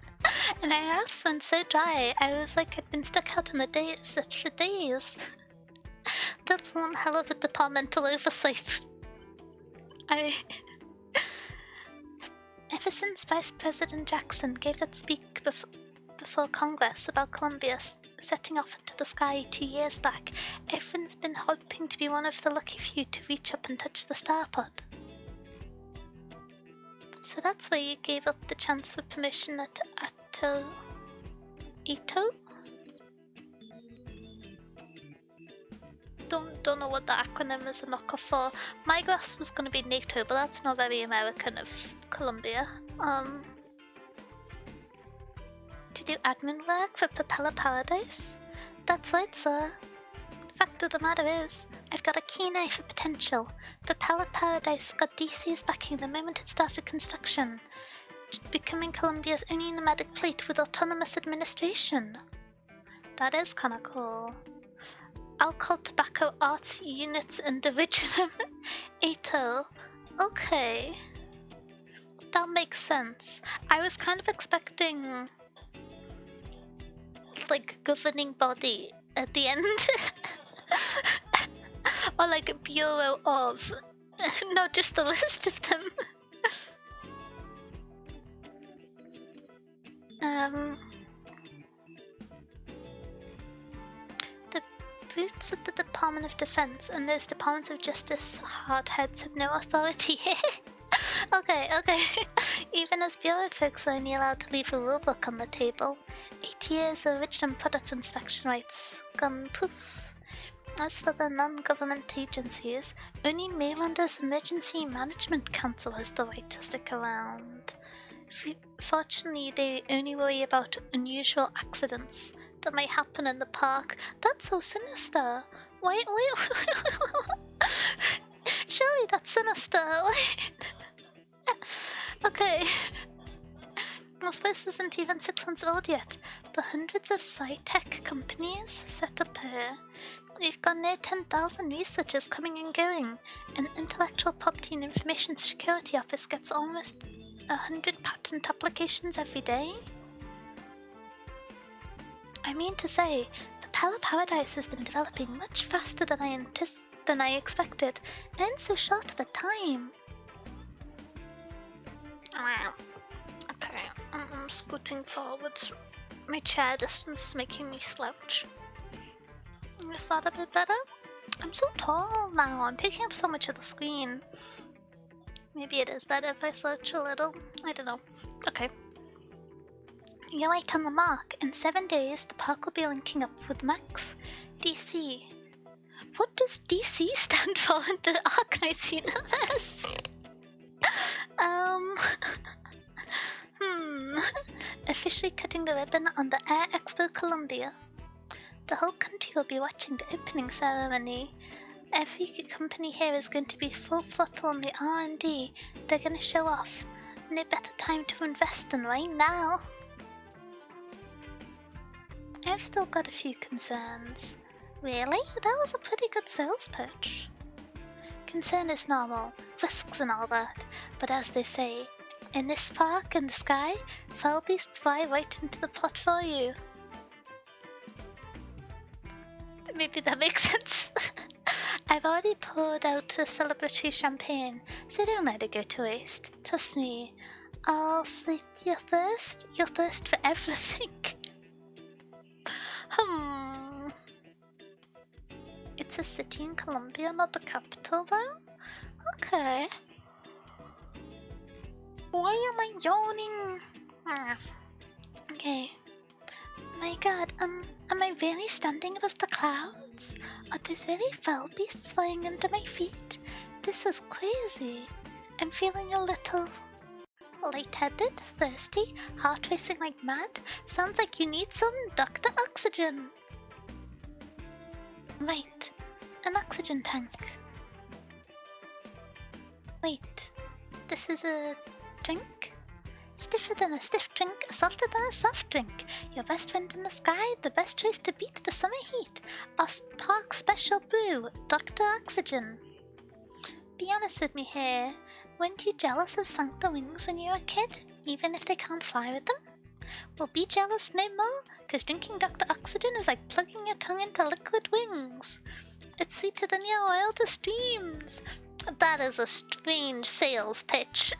And my mouth went so dry, I was like I'd been stuck out in the desert for days. That's one hell of a departmental oversight. Ever since Vice President Jackson gave that speak before Congress about Columbia setting off into the sky 2 years back, everyone's been hoping to be one of the lucky few to reach up and touch the star pod. So that's why you gave up the chance for promotion at Ito? Don't know what the acronym is a knockoff for. My guess was going to be NATO, but that's not very American of Columbia. To do admin work for Propeller Paradise? That's right, sir. Fact of the matter is, I've got a keen eye for potential. Propeller Paradise got DC's backing the moment it started construction, becoming Columbia's only nomadic plate with autonomous administration. That is kinda cool. Alcohol, Tobacco, Arts, Units, and Originum. Ato. Okay. That makes sense. I was kind of expecting like governing body at the end. Or like a bureau of. Not just a list of them. The brutes at the Department of Defense and those Departments of Justice hardheads have no authority here. Okay. Even as bureau folks are only allowed to leave a rulebook on the table. 8 years of original product inspection rights gone poof. As for the non-government agencies, only Mainlanders Emergency Management Council has the right to stick around. Fortunately, they only worry about unusual accidents that might happen in the park. That's so sinister. Wait. Surely that's sinister. Okay. This place isn't even 6 months old yet, but hundreds of sci-tech companies set up here. We've got near 10,000 researchers coming and going. An intellectual property and information security office gets almost 100 patent applications every day. I mean to say, the Propeller Paradise has been developing much faster than I expected, and in so short of a time. Okay, I'm scooting forwards. My chair distance is making me slouch. Is that a bit better? I'm so tall now, I'm picking up so much of the screen. Maybe it is better if I slouch a little. I don't know. Okay. You're right on the mark. In 7 days, the park will be linking up with Max. DC. What does DC stand for in the Arknights universe? Officially cutting the ribbon on the Air Expo Columbia. The whole country will be watching the opening ceremony. Every company here is going to be full throttle on the R&D. They're going to show off. No better time to invest than right now. I've still got a few concerns. Really? That was a pretty good sales pitch. Concern is normal, risks and all that, but as they say, in this park in the sky, foul beasts fly right into the pot for you. Maybe that makes sense. I've already poured out a celebratory champagne, so don't let it go to waste. Trust me, I'll slake your thirst for everything. It's a city in Colombia, not the capital though? Okay. Why am I yawning? Okay. My god, am I really standing above the clouds? Are these really foul beasts flying under my feet? This is crazy. I'm feeling a little lightheaded, thirsty, heart racing like mad. Sounds like you need some Dr. Oxygen. Right, an oxygen tank. Wait, this is a drink? Stiffer than a stiff drink, softer than a soft drink. Your best friend in the sky, the best choice to beat the summer heat. Our park special brew, Dr. Oxygen. Be honest with me here. Weren't you jealous of Sancta wings when you were a kid, even if they can't fly with them? Well, be jealous no more, because drinking Dr. Oxygen is like plugging your tongue into liquid wings. It's sweeter than your wildest dreams. That is a strange sales pitch.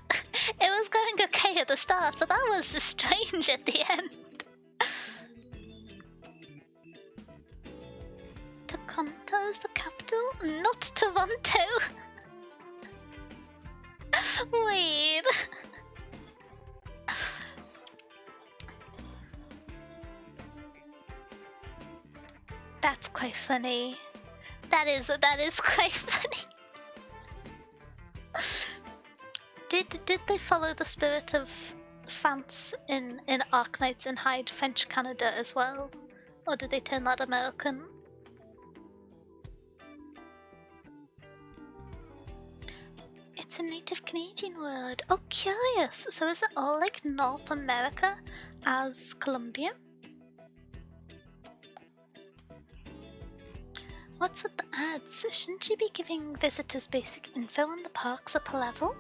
It was going okay at the start, but that was strange at the end. Toronto is the capital, not Toronto. Wait. That's quite funny. That is quite funny. Did they follow the spirit of France in Arknights and hide French Canada as well? Or did they turn that American? It's a native Canadian word. Oh, curious. So is it all like North America as Colombia? What's with the ads? Shouldn't she be giving visitors basic info on the park's upper level?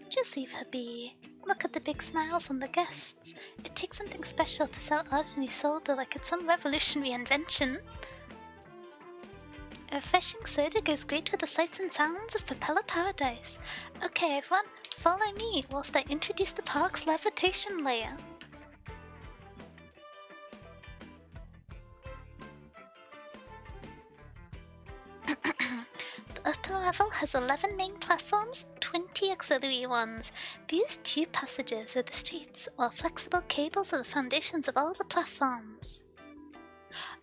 Just leave her be. Look at the big smiles on the guests. It takes something special to sell ordinary soda like it's some revolutionary invention. A refreshing soda goes great with the sights and sounds of Propeller Paradise. Okay everyone, follow me whilst I introduce the park's levitation layer. The upper level has 11 main platforms, 20 auxiliary ones. These tube passages are the streets, while flexible cables are the foundations of all the platforms.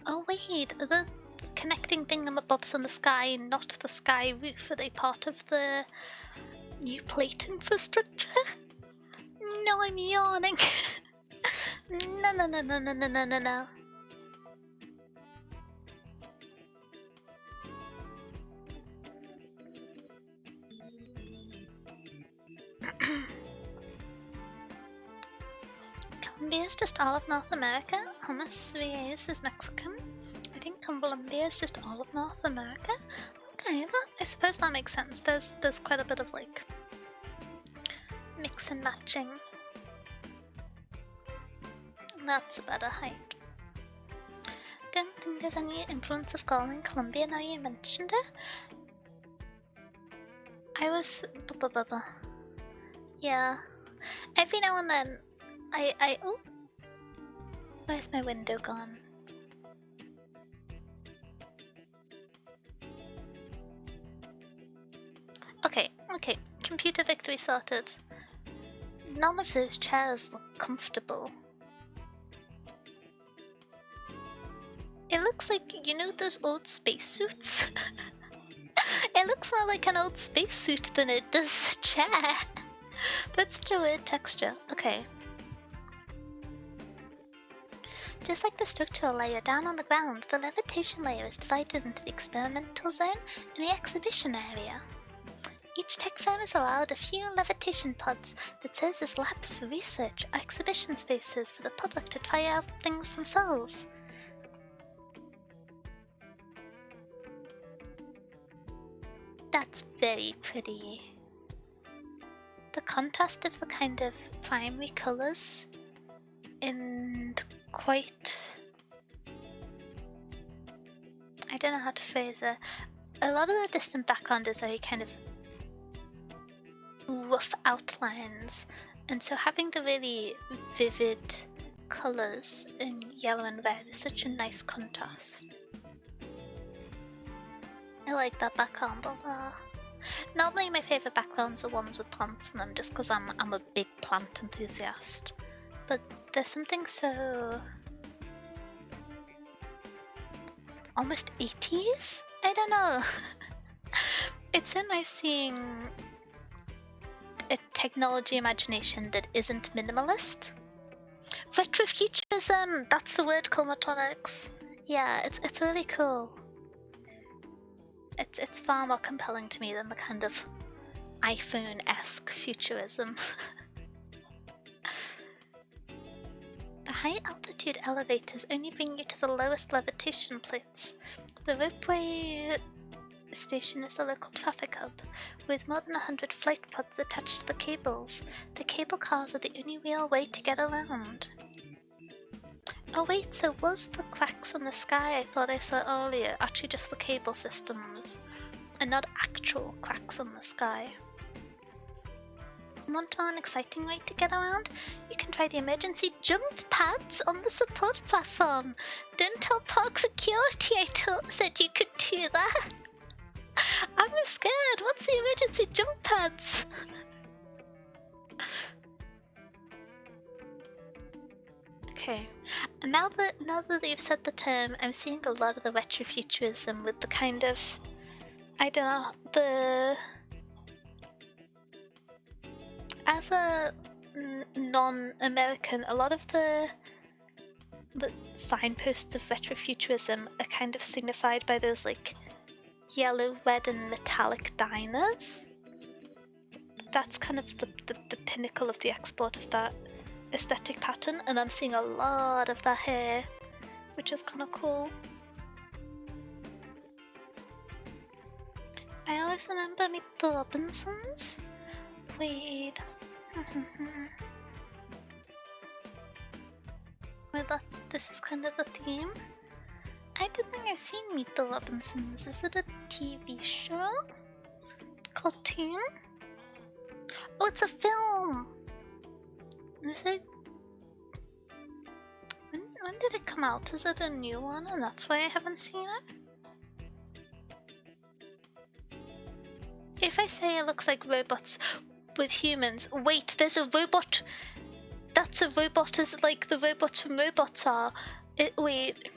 Oh wait, are the connecting thingamabobs on the sky not the sky roof? Are they part of the new plate infrastructure? No, I'm yawning. No. Colombia is just all of North America. Almost Reyes is Mexican. I think Colombia is just all of North America. Okay, I suppose that makes sense. There's quite a bit of like mix and matching. That's a better height. don't think there's any influence of Gaul in Colombia now you mentioned it. I was... Yeah. Every now and then, oh! Where's my window gone? Okay, okay. Computer victory sorted. None of those chairs look comfortable. It looks like, you know those old spacesuits? It looks more like an old spacesuit than it does a chair. That's such a weird texture. Okay. Just like the structural layer down on the ground, the levitation layer is divided into the experimental zone and the exhibition area. Each tech firm is allowed a few levitation pods that serve as labs for research or exhibition spaces for the public to try out things themselves. That's very pretty. The contrast of the kind of primary colours and quite... I don't know how to phrase it. A lot of the distant background is very kind of rough outlines, and so having the really vivid colours in yellow and red is such a nice contrast. I like that background a lot. Normally my favourite backgrounds are ones with plants in them just because I'm a big plant enthusiast. But there's something so... almost 80s? I don't know. It's so nice seeing a technology imagination that isn't minimalist. Retrofuturism! That's the word, Comatonics. Yeah, it's really cool. It's far more compelling to me than the kind of iPhone-esque futurism. The high altitude elevators only bring you to the lowest levitation plates. The ropeway station is the local traffic hub, with more than 100 flight pods attached to the cables. The cable cars are the only real way to get around. Oh wait, so was the cracks in the sky I thought I saw earlier actually just the cable systems, and not actual cracks in the sky? Want to know an exciting way to get around? You can try the emergency jump pads on the support platform. Don't tell park security I said you could do that. I'm scared. What's the emergency jump pads? Okay. Now that you've said the term, I'm seeing a lot of the retrofuturism with the kind of, I don't know, the... As a non-American, a lot of the signposts of retrofuturism are kind of signified by those like yellow, red and metallic diners. That's kind of the pinnacle of the export of that aesthetic pattern, and I'm seeing a lot of that here, which is kind of cool. I always remember Meet the Robinsons. Wait. Well, this is kind of the theme. I don't think I've seen Meet the Robinsons. Is it a TV show? Cartoon? Oh, it's a film! Is it? When did it come out? Is it a new one and that's why I haven't seen it? If I say it looks like robots with humans, wait, there's a robot. That's a robot as like the robots from Robots are. Wait.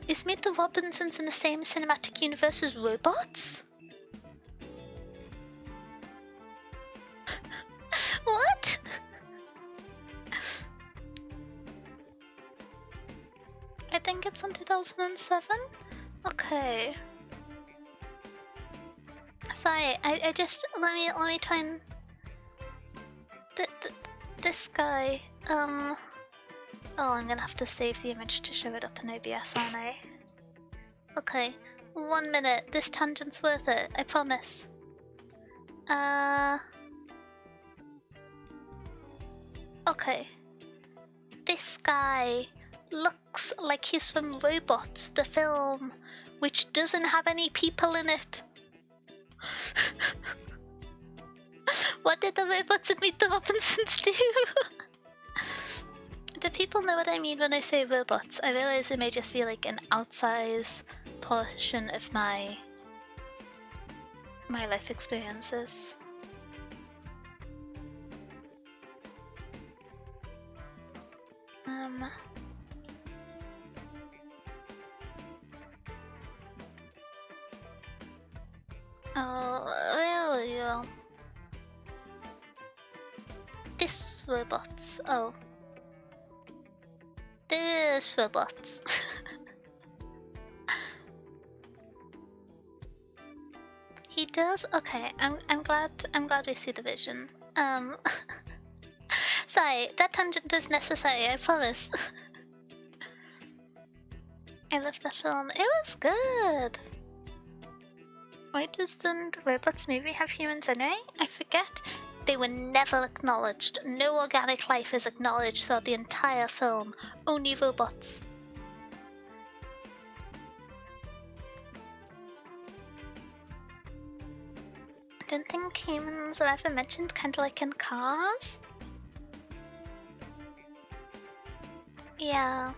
Is Meet the Robinsons in the same cinematic universe as Robots? What? I think it's on 2007? Okay. Sorry, I just let me try and this guy. Oh, I'm gonna have to save the image to show it up in OBS, aren't I? Okay, 1 minute. This tangent's worth it. I promise. Okay. This guy looks like he's from Robots, the film, which doesn't have any people in it. What did the robots and Meet the Robinsons do? Do people know what I mean when I say robots? I realize it may just be like an outsized portion of my life experiences. Oh, there we go. This robots. Oh. This robots. He does? Okay, I'm glad we see the vision. Sorry, that tangent is necessary, I promise. I love the film. It was good. Why doesn't the robots movie have humans anyway? I forget. They were never acknowledged. No organic life is acknowledged throughout the entire film. Only robots. I don't think humans are ever mentioned, kind of like in Cars. Yeah.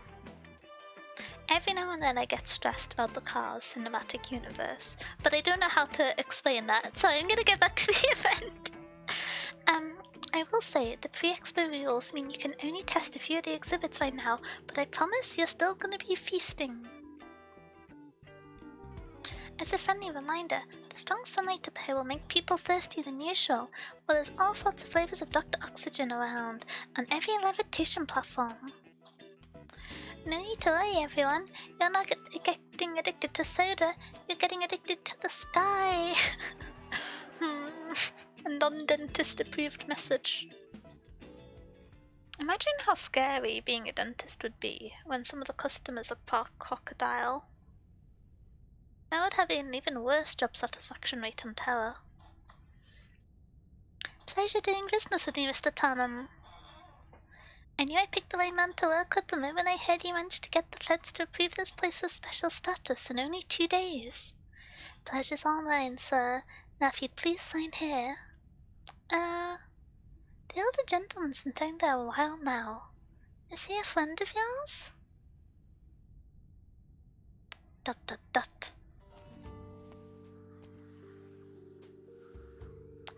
Every now and then I get stressed about the Cars cinematic universe, but I don't know how to explain that, so I'm gonna get back to the event. I will say, the pre-expo rules mean you can only test a few of the exhibits right now, but I promise you're still gonna be feasting. As a friendly reminder, the strong sunlight up here will make people thirstier than usual, but there's all sorts of flavors of Dr. Oxygen around, on every levitation platform. No need to worry, everyone. You're not getting addicted to soda, you're getting addicted to the sky. A non-dentist approved message. Imagine how scary being a dentist would be when some of the customers are part crocodile. I would have an even worse job satisfaction rate on Terra. Pleasure doing business with you, Mr. Tannum. I knew I picked the right man to work with the moment I heard you managed to get the feds to approve this place's special status in only 2 days. Pleasure's all mine, sir. Now if you'd please sign here. The older gentleman's been staying there a while now. Is he a friend of yours? ...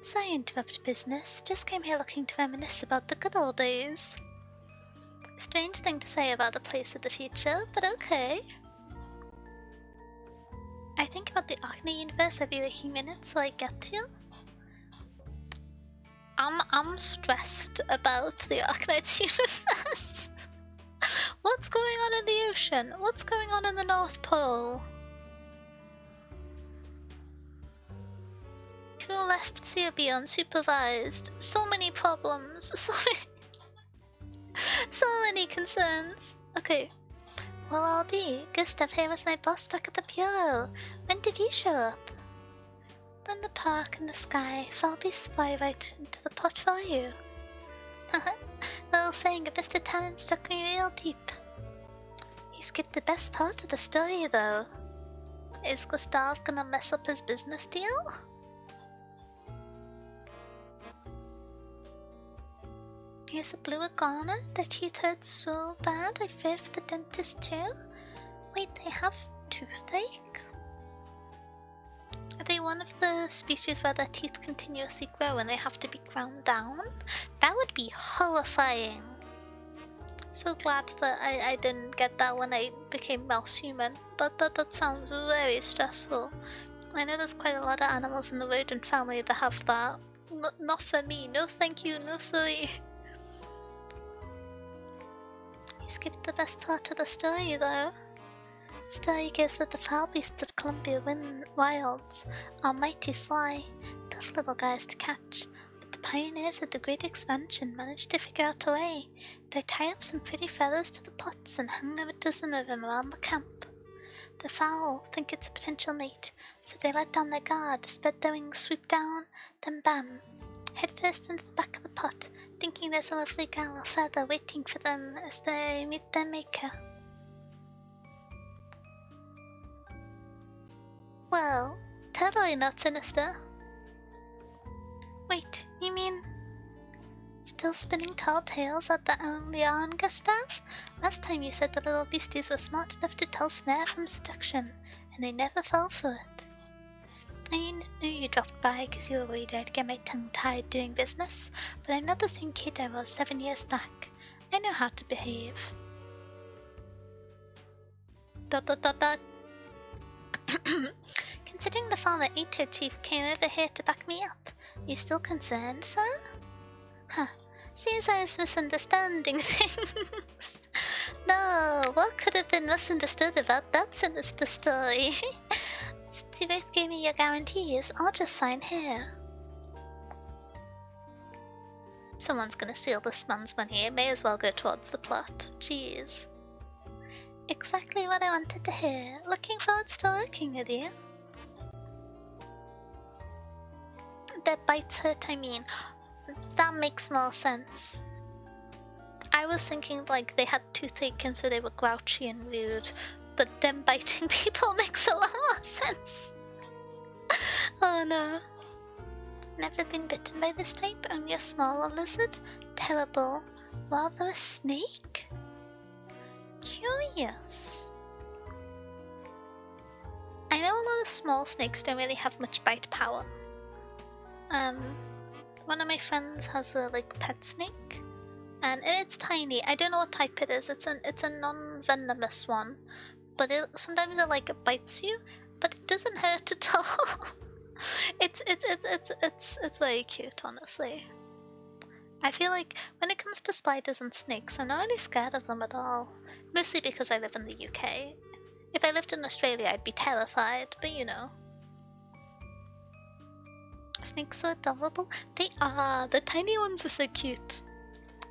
Sorry to interrupt business. Just came here looking to reminisce about the good old days. Strange thing to say about a place of the future, but okay. I think about the Arknight universe every waking minute, so I get to. I'm stressed about the Arknights universe. What's going on in the ocean? What's going on in the North Pole? Who left COB unsupervised? So many problems. So many concerns. Okay. Well, I'll be. Gustav here was my boss back at the bureau. When did you show up? In the park in the sky, so I'll be fly right into the pot for you. The little saying of Mr. Talon struck me real deep. He skipped the best part of the story, though. Is Gustav gonna mess up his business deal? Here's a blue iguana. Their teeth hurt so bad I fear for the dentist too. Wait, they have toothache? Are they one of the species where their teeth continuously grow and they have to be ground down? That would be horrifying. So glad that I didn't get that when I became mouse human. That sounds very stressful. I know there's quite a lot of animals in the rodent family that have that. Not for me. No thank you, no sorry. You skipped the best part of the story though. Story goes that the foul beasts of Columbia wilds are mighty sly, tough little guys to catch, but the pioneers of the Great Expansion managed to figure out a way. They tie up some pretty feathers to the pots and hang a dozen of them around the camp. The fowl think it's a potential mate, so they let down their guard, spread their wings, swoop down, then bam, head first into the back of the pot, thinking there's a lovely gal or feather waiting for them as they meet their maker. Well, totally not sinister. Wait, you mean still spinning tall tales at the yarn, Gustav? Last time you said the little beasties were smart enough to tell snare from seduction, and they never fell for it. I knew you dropped by because you were worried I'd get my tongue tied doing business, but I'm not the same kid I was 7 years back. I know how to behave. ... Considering the former Ato chief came over here to back me up, you still concerned, sir? Huh. Seems I was misunderstanding things. No, what could have been misunderstood about that sinister story? Since you both gave me your guarantees, I'll just sign here. Someone's gonna steal this man's money. It may as well go towards the plot. Jeez. Exactly what I wanted to hear. Looking forward to working with you. Their bites hurt, I mean. That makes more sense. I was thinking like they had toothache and so they were grouchy and rude, but them biting people makes a lot more sense. Oh no. Never been bitten by this type, only a smaller lizard? Terrible. Rather a snake? Curious. I know a lot of small snakes don't really have much bite power. One of my friends has a pet snake, and it's tiny. I don't know what type it is. It's a non-venomous one, but sometimes it bites you, but it doesn't hurt at all. It's very cute, honestly. I feel like when it comes to spiders and snakes, I'm not really scared of them at all. Mostly because I live in the UK. If I lived in Australia, I'd be terrified, but you know. Snakes are adorable. They are. The tiny ones are so cute.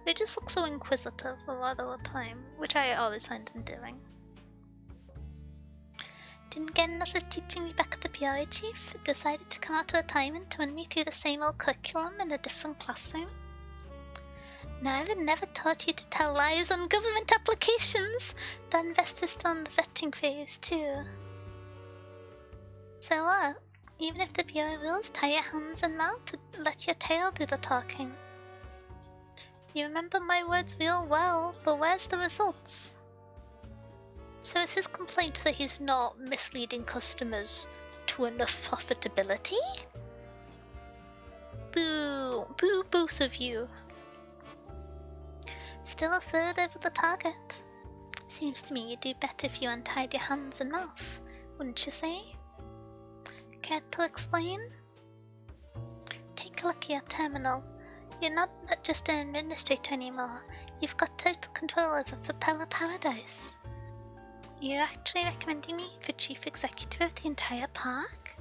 They just look so inquisitive a lot of the time, which I always find endearing. Didn't get enough of teaching me back at the bureau, Chief. Decided to come out of retirement to run me through the same old curriculum in a different classroom. Now, I would never taught you to tell lies on government applications. The investor's still in the vetting phase, too. So what? Even if the bureau rules, tie your hands and mouth and let your tail do the talking. You remember my words real well, but where's the results? So is his complaint that he's not misleading customers to enough profitability? Boo! Boo both of you. Still a third over the target. Seems to me you'd do better if you untied your hands and mouth, wouldn't you say? Care to explain? Take a look at your terminal. You're not just an administrator anymore. You've got total control over Propeller Paradise. You're actually recommending me for chief executive of the entire park?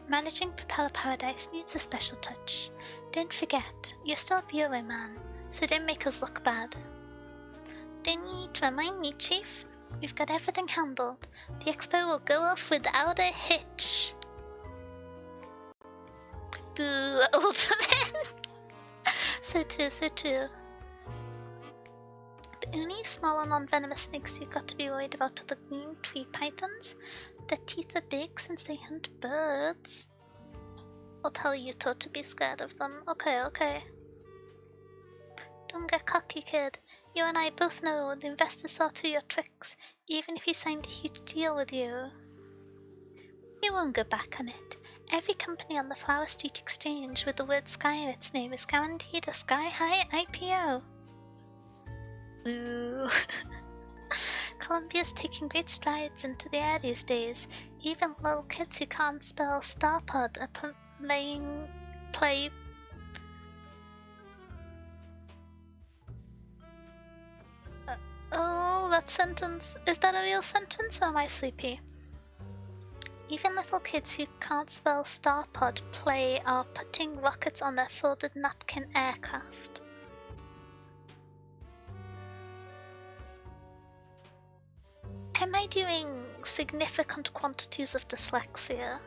Managing Propeller Paradise needs a special touch. Don't forget, you're still a bureau man, so don't make us look bad. Don't need to remind me, Chief. We've got everything handled. The expo will go off without a hitch. Boo, old man. So true, so true. The only smaller non-venomous snakes you've got to be worried about are the green tree pythons. Their teeth are big since they hunt birds. I'll tell Yuto to be scared of them. Okay, okay. Don't get cocky, kid. You and I both know the investors saw through your tricks, even if he signed a huge deal with you. You won't go back on it. Every company on the Flower Street Exchange with the word Sky in its name is guaranteed a sky-high IPO. Ooh. Columbia's taking great strides into the air these days. Even little kids who can't spell Starpod are play. Oh, that sentence. Is that a real sentence or am I sleepy? Even little kids who can't spell Starpod are putting rockets on their folded napkin aircraft. Am I doing significant quantities of dyslexia?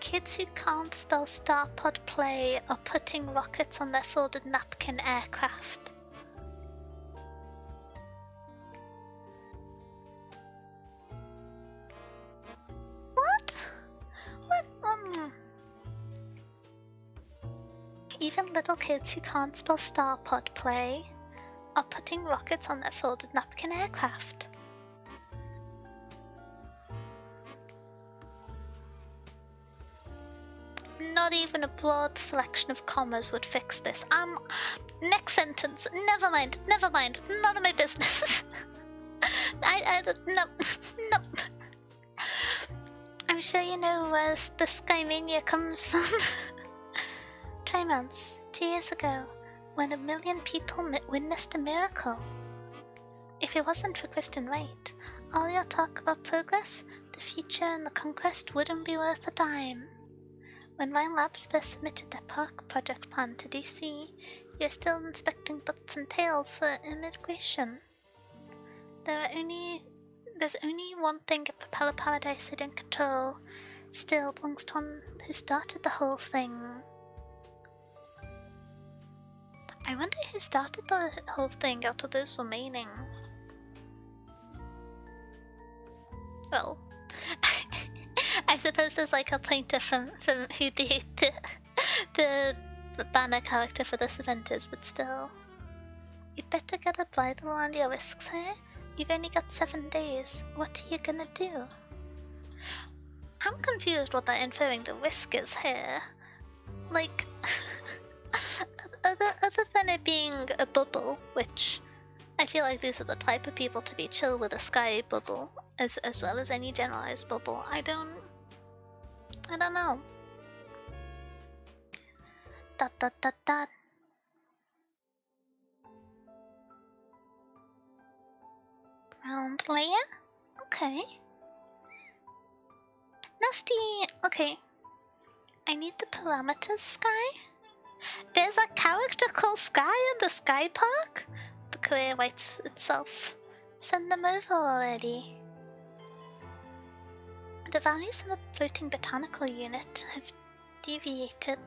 Kids who can't spell starpod play are putting rockets on their folded napkin aircraft. What? What? Even little kids who can't spell starpod play are putting rockets on their folded napkin aircraft. Not even a broad selection of commas would fix this. Next sentence. Never mind. None of my business. No. I'm sure you know where the Sky Mania comes from. Try months, 2 years ago, when 1 million people witnessed a miracle. If it wasn't for Kristen Wright, all your talk about progress, the future, and the conquest wouldn't be worth a dime. When Vine Labs first submitted their park project plan to DC, you were still inspecting butts and tails for immigration. There's only one thing at Propeller Paradise I don't control. Still belongs to one who started the whole thing. I wonder who started the whole thing out of those remaining. Well, I suppose there's like a plaintiff from who the banner character for this event is, but still. You'd better get a bridle on your wrists here. You've only got 7 days. What are you gonna do? I'm confused what they're inferring the risk is here. Like, other than it being a bubble, which I feel like these are the type of people to be chill with a sky bubble, as well as any generalized bubble. I don't know. Dot. Ground layer? Okay. Nasty. Okay. I need the parameters, Sky. There's a character called Sky in the Sky Park? The career writes itself. Send them over already. The values in the floating botanical unit have deviated.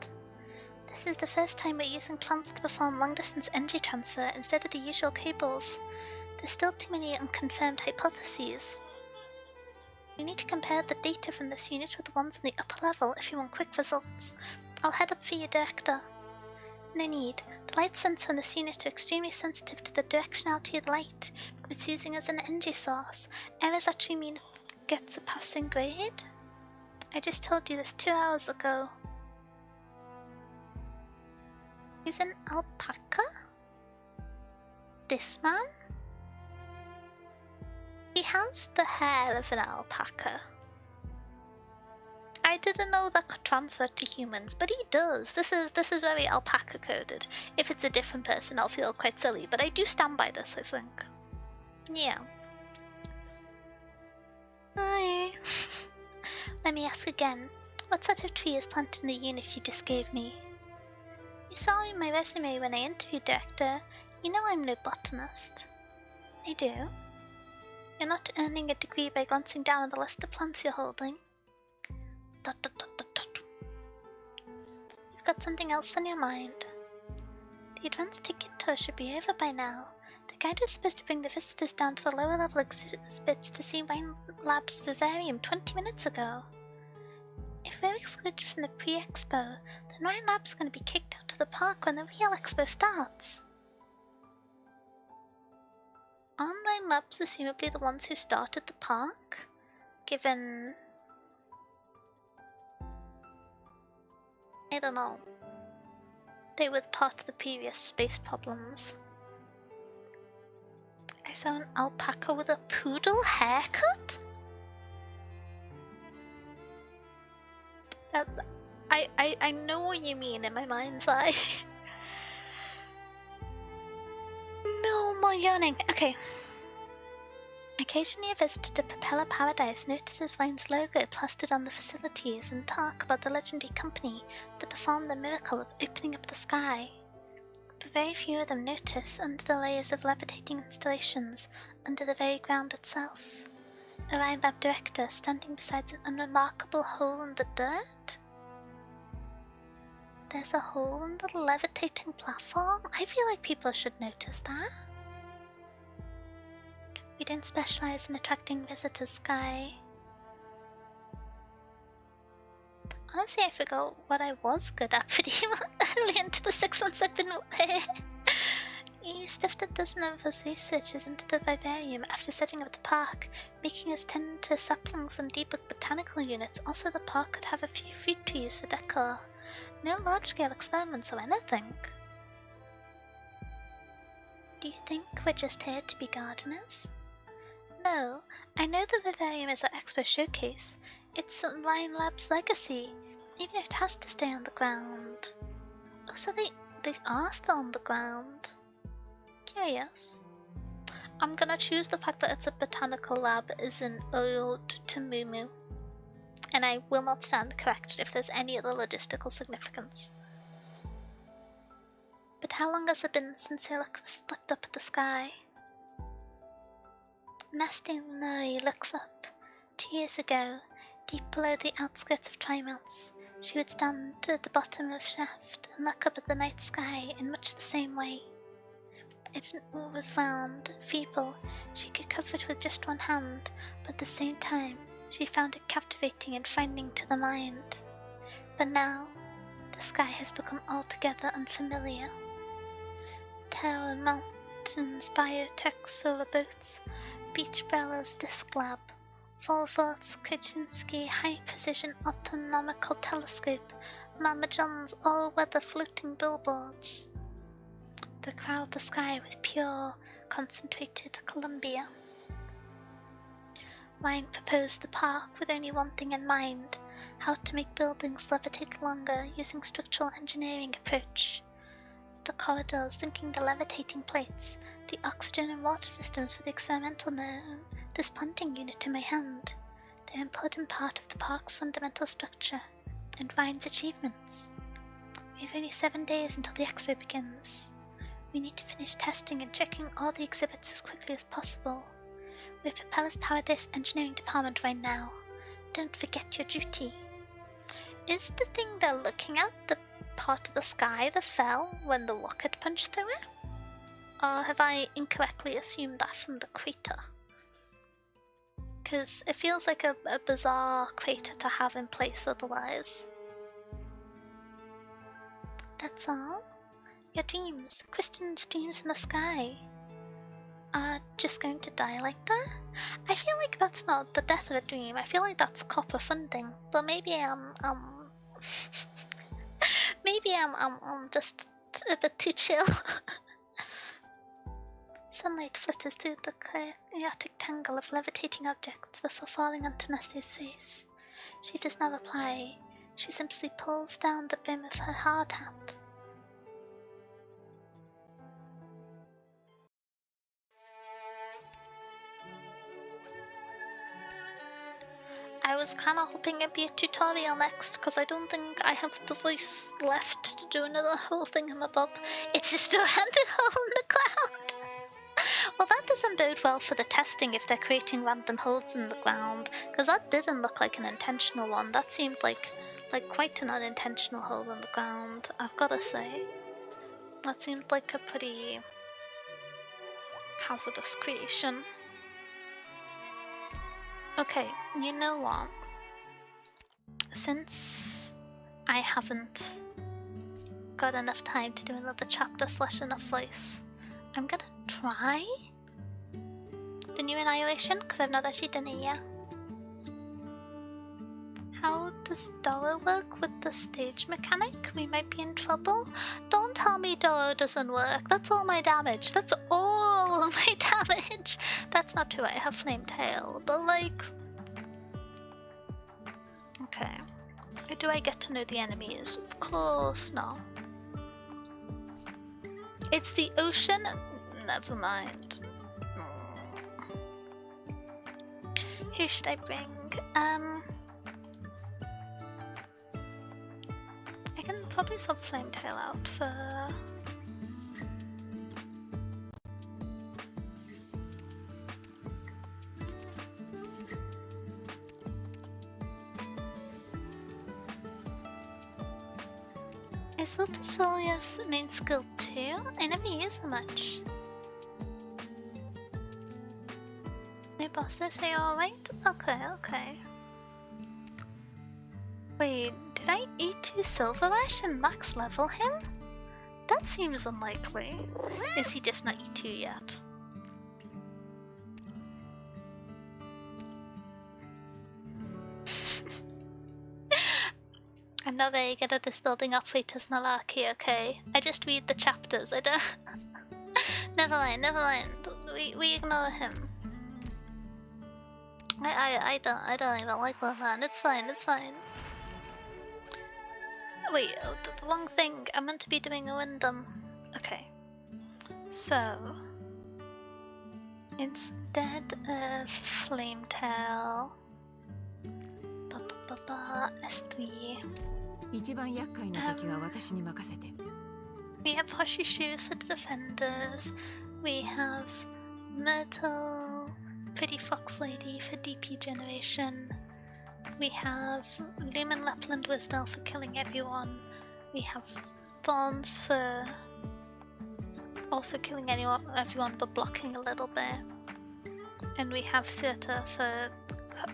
This is the first time we're using plants to perform long-distance energy transfer instead of the usual cables. There's still too many unconfirmed hypotheses. We need to compare the data from this unit with the ones in the upper level if you want quick results. I'll head up for you, Director. No need. The light sensor in this unit are extremely sensitive to the directionality of the light it's using as an energy source. Errors actually mean it gets a passing grade? I just told you this 2 hours ago. He's an alpaca? This man? He has the hair of an alpaca. I didn't know that could transfer to humans, but he does. This is very alpaca coded. If it's a different person, I'll feel quite silly, but I do stand by this, I think. Yeah. Hi. Let me ask again. What sort of tree is planted in the unit you just gave me? You saw in my resume when I interviewed Director. You know I'm no botanist. I do. You're not earning a degree by glancing down at the list of plants you're holding. ... You've got something else on your mind. The advanced ticket tour should be over by now. The guide was supposed to bring the visitors down to the lower level exhibits to see Vine Labs Vivarium 20 minutes ago. If we're excluded from the pre-expo, then Vine Labs is going to be kicked out of the park when the real expo starts. Aren't Vine Labs assumably the ones who started the park? Given... I don't know. They were part of the previous space problems. I saw an alpaca with a poodle haircut? I know what you mean in my mind's eye. No more yawning. Okay. Occasionally a visitor to Propeller Paradise notices Vine's logo plastered on the facilities and talk about the legendary company that performed the miracle of opening up the sky. But very few of them notice under the layers of levitating installations under the very ground itself. A Vine Lab director standing beside an unremarkable hole in the dirt? There's a hole in the levitating platform? I feel like people should notice that. We didn't specialize in attracting visitors, Sky. Honestly, I forgot what I was good at pretty early into the 6 months I've been here. You stuffed a dozen of us researchers into the vivarium after setting up the park, making us tend to saplings and debug botanical units. Also, the park could have a few fruit trees for decor. No large-scale experiments or anything. Do you think we're just here to be gardeners? No, I know the vivarium is our expo showcase. It's Lion Lab's legacy, even if it has to stay on the ground. Oh, so they are still on the ground. Curious. I'm gonna choose the fact that it's a botanical lab is an ode to Moo. And I will not stand corrected if there's any other logistical significance. But how long has it been since I looked up at the sky? Nasty Nuri looks up. 2 years ago, deep below the outskirts of Trimonts, she would stand at the bottom of shaft and look up at the night sky in much the same way. It was round, feeble, she could cover it with just one hand, but at the same time, she found it captivating and frightening to the mind. But now, the sky has become altogether unfamiliar. Tower mountains, biotech solar boats, beach Bella's disc lab, Volvort's Krasinski high-precision autonomical telescope, Mama John's all-weather floating billboards. They crowd the sky with pure, concentrated Columbia. Ryan proposed the park with only one thing in mind: how to make buildings levitate longer using structural engineering approach. The corridors linking the levitating plates, the oxygen and water systems for the experimental gnome, this planting unit in my hand. They're an important part of the park's fundamental structure, and Ryan's achievements. We have only 7 days until the expo begins. We need to finish testing and checking all the exhibits as quickly as possible. We're Propeller's Paradise Engineering Department right now. Don't forget your duty. Is the thing they're looking at the part of the sky that fell when the rocket punched through it? Or have I incorrectly assumed that from the crater? Because it feels like a bizarre crater to have in place otherwise. That's all? Your dreams, Kristen's dreams in the sky, are just going to die like that? I feel like that's not the death of a dream. I feel like that's copper funding. But maybe maybe I'm just a bit too chill. Sunlight flitters through the chaotic tangle of levitating objects before falling onto Nestie's face. She does not reply. She simply pulls down the brim of her hard hat. I was kinda hoping it'd be a tutorial next, because I don't think I have the voice left to do another whole thing in the bob. It's just a random hole in the ground. Well, that doesn't bode well for the testing if they're creating random holes in the ground, because that didn't look like an intentional one. That seemed like quite an unintentional hole in the ground, I've gotta say. That seemed like a pretty hazardous creation. Okay, you know what? Since I haven't got enough time to do another chapter / enough voice, I'm gonna try the new Annihilation, because I've not actually done it yet. How does Doro work with the stage mechanic? We might be in trouble. Don't tell me Doro doesn't work. That's all my damage. That's all my damage. That's not true. I have Flame Tail, but like... Okay. Do I get to know the enemies? Of course not. It's the ocean? Never mind. Who should I bring? I can probably swap Flame Tail out for... Is Lupus Folia's main skill too? I never use them much. New boss, this are you alright? Okay, okay. Wait, did I E2 Silver Ash and max level him? That seems unlikely. Is he just not E2 yet? I'm not very good at this building operators malarkey, okay? I just read the chapters, I don't... never mind, never mind. We ignore him. I don't even like that man. It's fine, it's fine. Wait, oh, the wrong thing. I meant to be doing a Wyndham. Okay. So instead of Flametail, S3. 一番厄介な敵は私に任せて。We have Hoshishu for the defenders. We have Myrtle, Pretty Fox Lady for DP generation. We have Lumen Lapland Wisdel for killing everyone. We have Thorns for also killing everyone but blocking a little bit. And we have Sirta for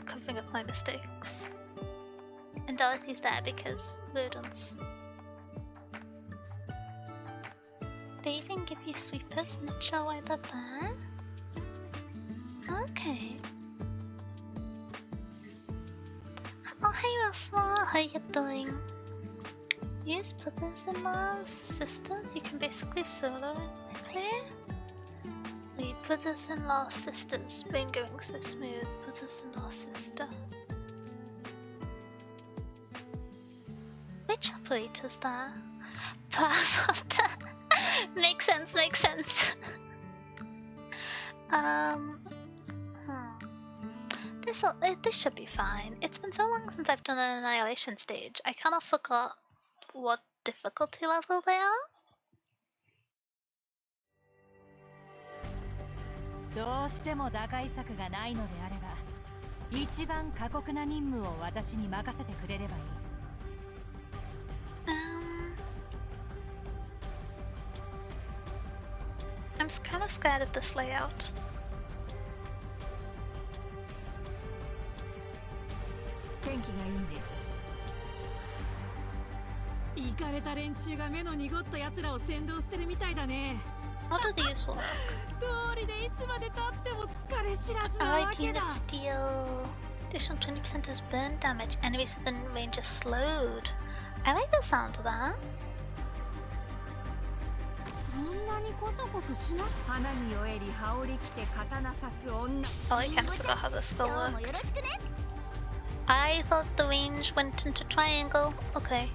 covering up my mistakes. And Dorothy's there because rodents. They even give you sweepers, not sure why they're there. Okay. Oh hey Roswell, how you doing? Use brothers-in-laws, sisters, you can basically solo it here. Wait, brothers-in-law, sisters, been going so smooth, brothers-in-law, sister. Which operator's there? Makes sense, makes sense. This should be fine. It's been so long since I've done an Annihilation stage. I kind of forgot what difficulty level they are. どうしても打開策がないのであれば、一番過酷な任務を私に任せてくれればいい。I'm kind of scared of this layout. 天気がいいね。イカれた連中が目の濁った奴らを先導してるみたいだね。How do these work? 通りでいつまで経っても疲れ知らずなわ Alright, けだ。 units deal additional 20% as burn damage. Enemies within range are slowed. I like the sound of that. そんなにコソコソしな。花に酔えり羽織着て刀刺す女。 Oh, I kind of forgot how this spell worked. I thought the range went into triangle. Okay.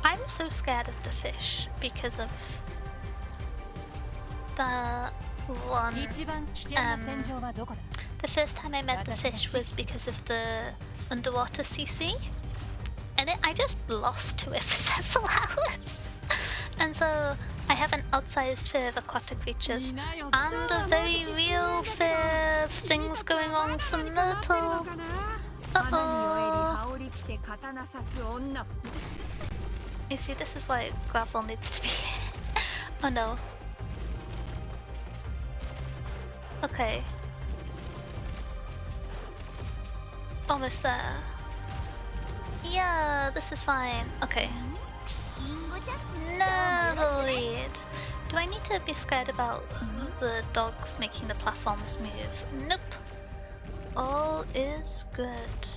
I'm so scared of the fish because of the one. The first time I met the fish was because of the underwater CC, and I just lost to it for several hours. And so I have an outsized fear of aquatic creatures and a very real fear of things going wrong for Myrtle. Uh-oh. You see, this is why gravel needs to be oh no. Okay. Almost there. Yeah, this is fine. Okay. Never lead. Do I need to be scared about the dogs making the platforms move? Nope. All is good.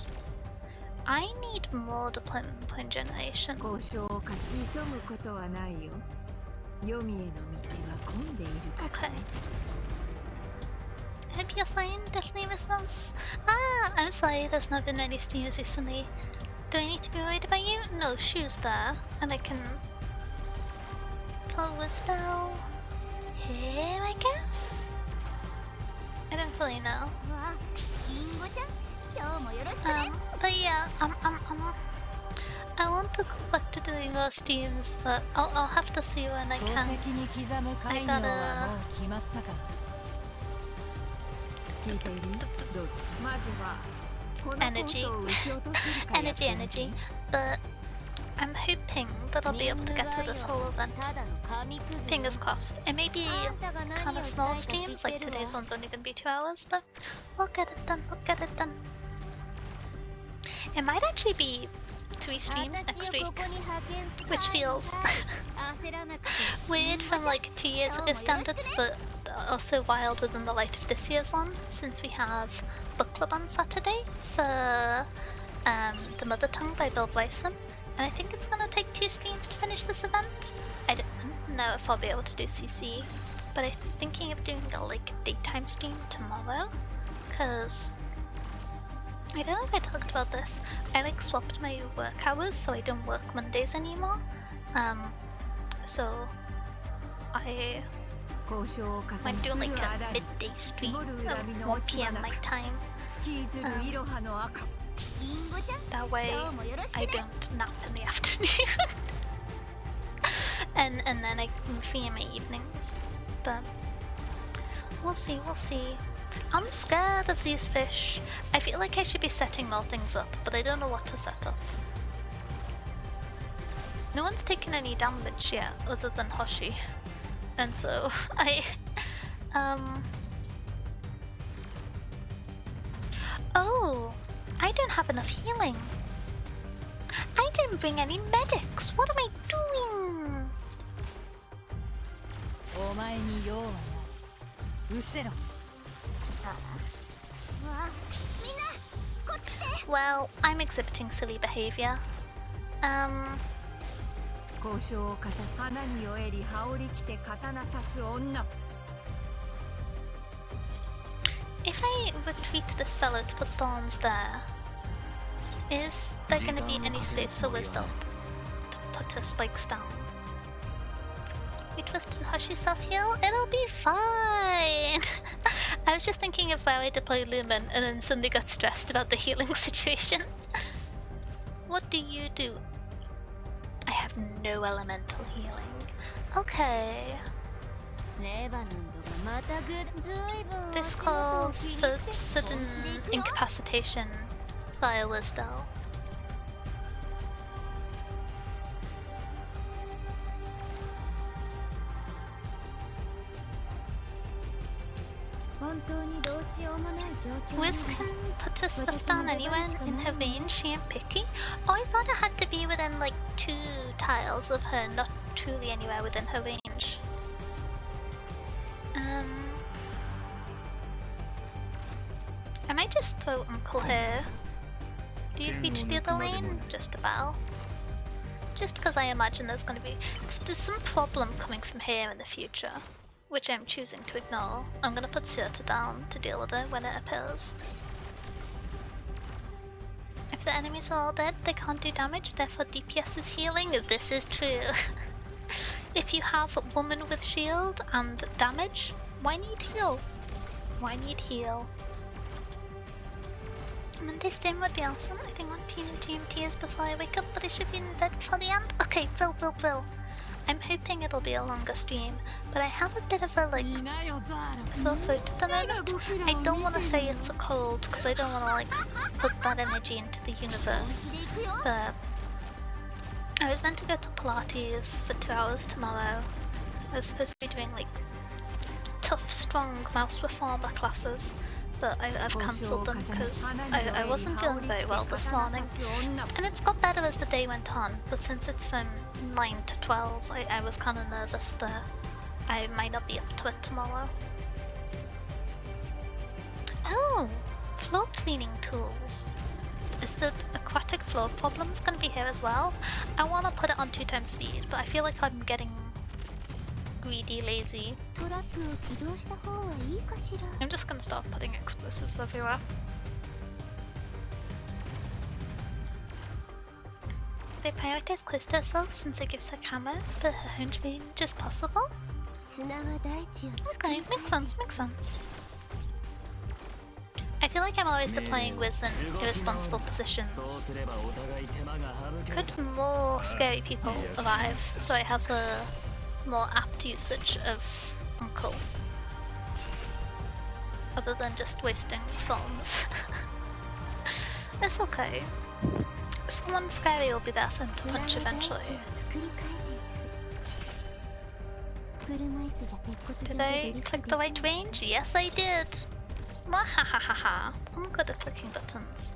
I need more deployment point generation. Okay. Hope you're fine, definitely response. Ah, I'm sorry, there's not been many streams recently. Do I need to be worried about you? No, shoes there, and I can pull Wisdel here, I guess? I don't really know. But yeah, I want to go back to doing more streams, but I'll have to see when I can. I gotta... energy, energy, but I'm hoping that I'll be able to get to this whole event. Fingers crossed. It may be kind of small streams, like today's one's only going to be 2 hours, but we'll get it done, we'll get it done. It might actually be 3 streams next week, which feels weird from like 2 years ago standards, but also wild within the light of this year's one, since we have book club on Saturday for The Mother Tongue by Bill Bryson, and I think it's gonna take 2 streams to finish this event. I don't know if I'll be able to do CC, but I'm thinking of doing a like daytime stream tomorrow, cause I don't know if I talked about this. I like swapped my work hours, so I don't work Mondays anymore. So I might do like a midday stream, 1 PM my time. That way I don't nap in the afternoon. and then I can free in my evenings. But we'll see, we'll see. I'm scared of these fish. I feel like I should be setting more things up, but I don't know what to set up. No one's taken any damage yet, other than Hoshi. And so, Oh! I don't have enough healing! I didn't bring any medics! What am I doing? Well, I'm exhibiting silly behavior. If I retreat this fellow to put thorns there, is there going to be any space for wisdom to put her spikes down? We twist and hush yourself heal, it'll be fine! I was just thinking of where I deploy Lumen and then suddenly got stressed about the healing situation. What do you do? I have no elemental healing. Okay. This calls for sudden incapacitation via Wisdom. Wiz can put her stuff down anywhere in her range, she ain't picky. Oh, I thought it had to be within like 2 tiles of her, not truly anywhere within her range. I might just throw Uncle here. Do you reach the other lane? Just about. Just because I imagine there's some problem coming from here in the future, which I'm choosing to ignore. I'm gonna put Sirta down to deal with it when it appears. If the enemies are all dead, they can't do damage, therefore DPS is healing. This is true. If you have woman with shield and damage, why need heal? Why need heal? Monday stream would be awesome. I think 1 PM GMT is before I wake up, but I should be in bed before the end. Okay, Brill. I'm hoping it'll be a longer stream, but I have a bit of a sore throat at the moment. I don't want to say it's a cold, because I don't want to put that energy into the universe. But I was meant to go to Pilates for 2 hours tomorrow. I was supposed to be doing tough, strong mouse reformer classes, but I've cancelled them because I wasn't feeling very well this morning. And it's got better as the day went on, but since it's from 9 to 12, I was kind of nervous that I might not be up to it tomorrow. Oh! Floor cleaning tools. Is the aquatic floor problems going to be here as well? I want to put it on 2 times speed, but I feel like I'm getting greedy, lazy. I'm just gonna start putting explosives everywhere. They prioritize close to herself since it gives her camera, but her home range is possible? Okay, makes sense. I feel like I'm always deploying Wiz in irresponsible positions. Could more scary people arrive, so I have a more apt usage of Uncle. other than just wasting thorns. It's okay. Someone scary will be there for him to punch eventually. Did I click the right range? Yes, I did! Mwahahaha. I'm good at clicking buttons.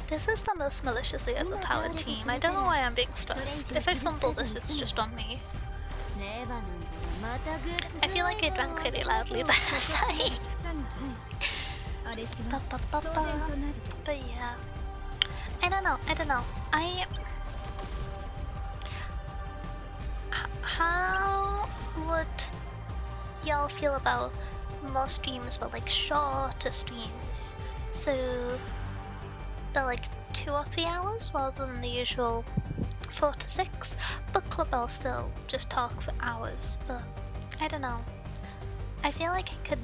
This is the most maliciously overpowered team. I don't know why I'm being stressed. If I fumble this, it's just on me. I feel like I drank really loudly there, sorry. But yeah. I don't know. How would y'all feel about more streams but like shorter streams? So they're like 2 or 3 hours rather than the usual 4 to 6. Book club I'll still just talk for hours, but I don't know. I feel like I could.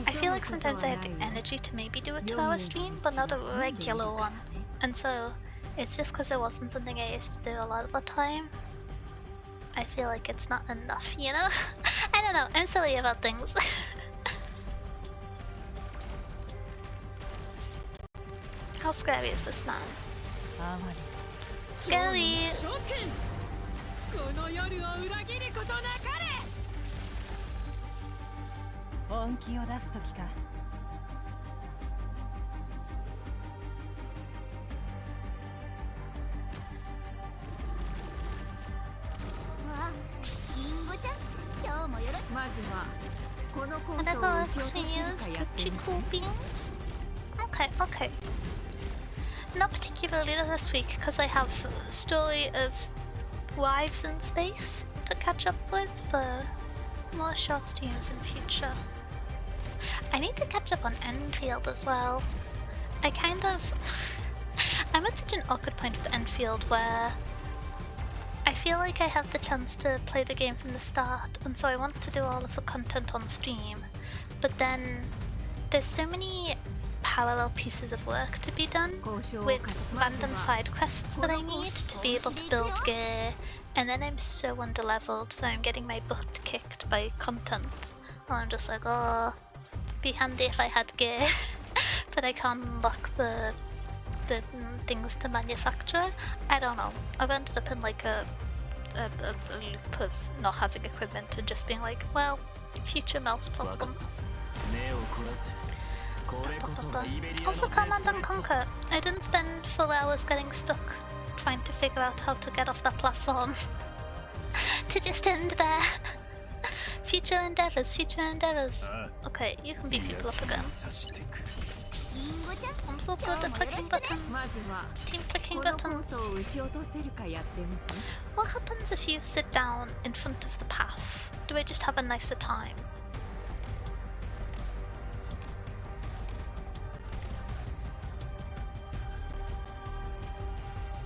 I feel like sometimes I have the energy to maybe do a 2-hour stream, but not a regular one. And so it's just because it wasn't something I used to do a lot of the time. I feel like it's not enough, you know? I don't know, I'm silly about things. How scary is this man? Scary! Whatever lets me use pretty cool beans. Okay. Not particularly this week because I have a story of wives in space to catch up with, but more short streams in future. I need to catch up on Enfield as well. I'm at such an awkward point with Enfield where I feel like I have the chance to play the game from the start, and so I want to do all of the content on stream, but then there's so many parallel pieces of work to be done with random side quests that I need to be able to build gear, and then I'm so underleveled, so I'm getting my butt kicked by content. And I'm just like, oh, be handy if I had gear, but I can't unlock the things to manufacture. I don't know. I've ended up in like a loop of not having equipment and just being like, well, future mouse problem. Also, Command and Conquer. I didn't spend 4 hours getting stuck trying to figure out how to get off that platform to just end there. Future endeavors. Okay, you can beat people up again. I'm so good at clicking buttons. Team clicking buttons. What happens if you sit down in front of the path? Do I just have a nicer time?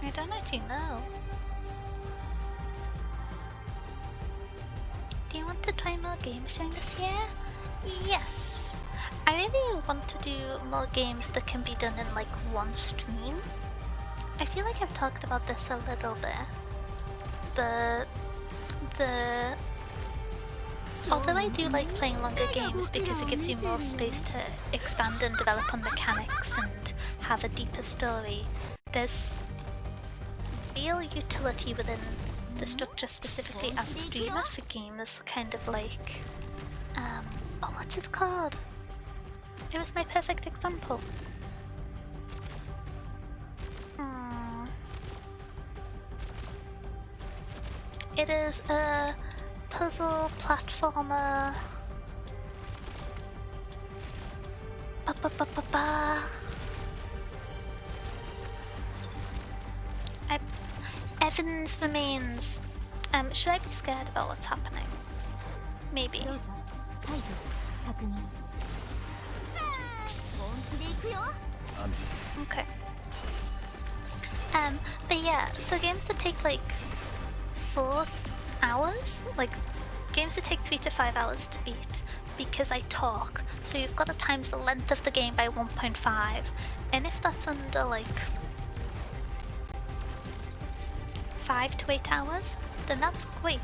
I don't actually know. Do you want to try more games during this year? Yes! I really want to do more games that can be done in like one stream. I feel like I've talked about this a little bit, but although I do like playing longer games because it gives you more space to expand and develop on mechanics and have a deeper story, there's real utility within the structure specifically as a streamer for games kind of like, oh, what's it called? It was my perfect example. It is a puzzle platformer. Evans remains. Should I be scared about what's happening? Maybe. Okay. But yeah, so games that take like 4 hours, like games that take 3 to 5 hours to beat, because I talk, so you've got to times the length of the game by 1.5, and if that's under like 5 to 8 hours, then that's great.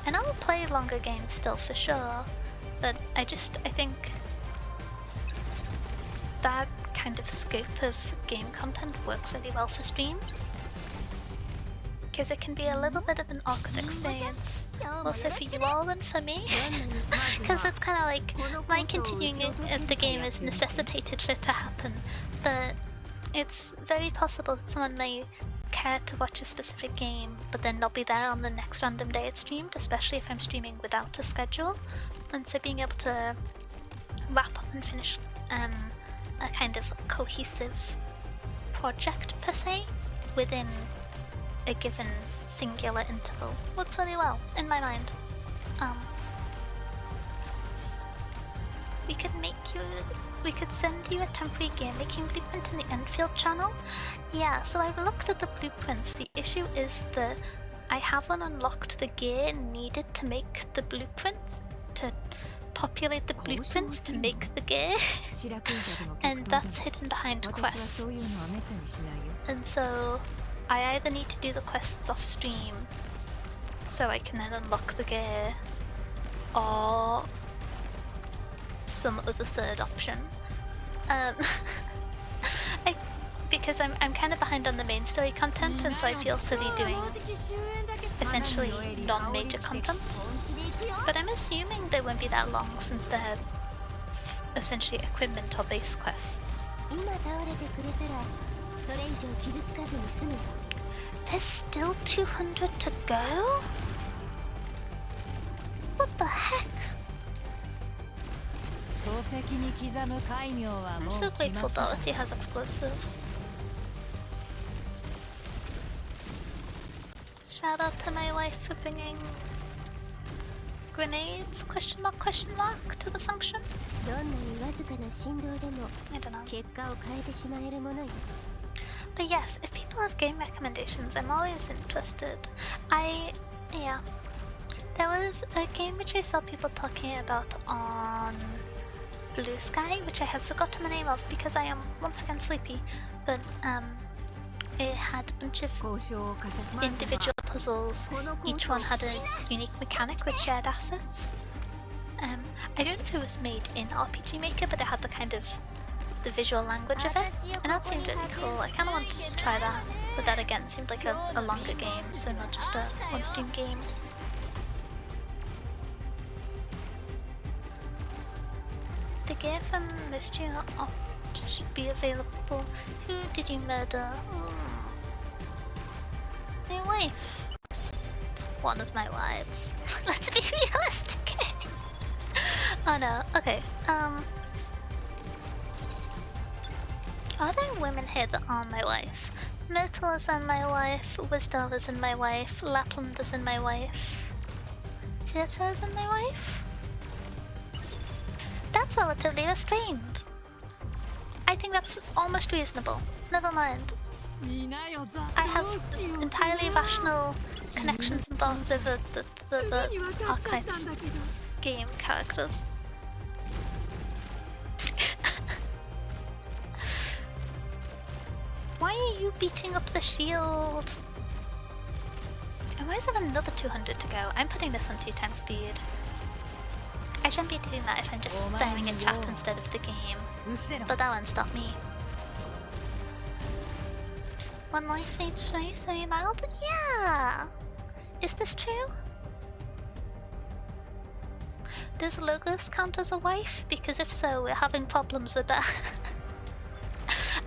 And I'll play longer games still for sure, but I think that kind of scope of game content works really well for stream, because it can be a little bit of an awkward experience, also for you all and for me, because it's kind of like my continuing the game is necessitated for it to happen, but it's very possible that someone may care to watch a specific game but then not be there on the next random day it's streamed, especially if I'm streaming without a schedule. And so being able to wrap up and finish a kind of cohesive project per se within a given singular interval works really well in my mind. We could send you a temporary game making blueprint in the Enfield channel. Yeah, so I've looked at the blueprints. The issue is that I haven't unlocked the gear needed to make the blueprints, to populate the blueprints to make the gear. And that's hidden behind quests. And so I either need to do the quests off stream so I can then unlock the gear, or some other third option. Because I'm kind of behind on the main story content, and so I feel silly doing essentially non-major content. But I'm assuming they won't be that long since they're essentially equipment or base quests. There's still 200 to go? What the heck? I'm so grateful Dorothy has explosives. Shout out to my wife for bringing grenades, question mark, to the function? I don't know. But yes, if people have game recommendations, I'm always interested. Yeah. There was a game which I saw people talking about on Blue Sky, which I have forgotten the name of because I am once again sleepy, but it had a bunch of individual puzzles. Each one had a unique mechanic with shared assets. I don't know if it was made in RPG Maker, but it had the kind of the visual language of it, and that seemed really cool. I kind of want to try that, but that again seemed like a longer game, so not just a one-stream game. The gear from this year should be available. Who did you murder? My wife. One of my wives. Let's be realistic. Oh no. Okay. Are there women here that are my wife? Myrtle is in my wife. Wisdal is in my wife. Lapland is in my wife. Theatre is in my wife. That's relatively restrained. I think that's almost reasonable. Never mind. I have entirely rational connections and thoughts over the arknights game characters. Why are you beating up the shield? And why is there another 200 to go? I'm putting this on 2x speed. I shouldn't be doing that if I'm just staring at chat instead of the game, but that won't stop me. One life each race, are you mild? Yeah! Is this true? Does Logos count as a wife? Because if so, we're having problems with that.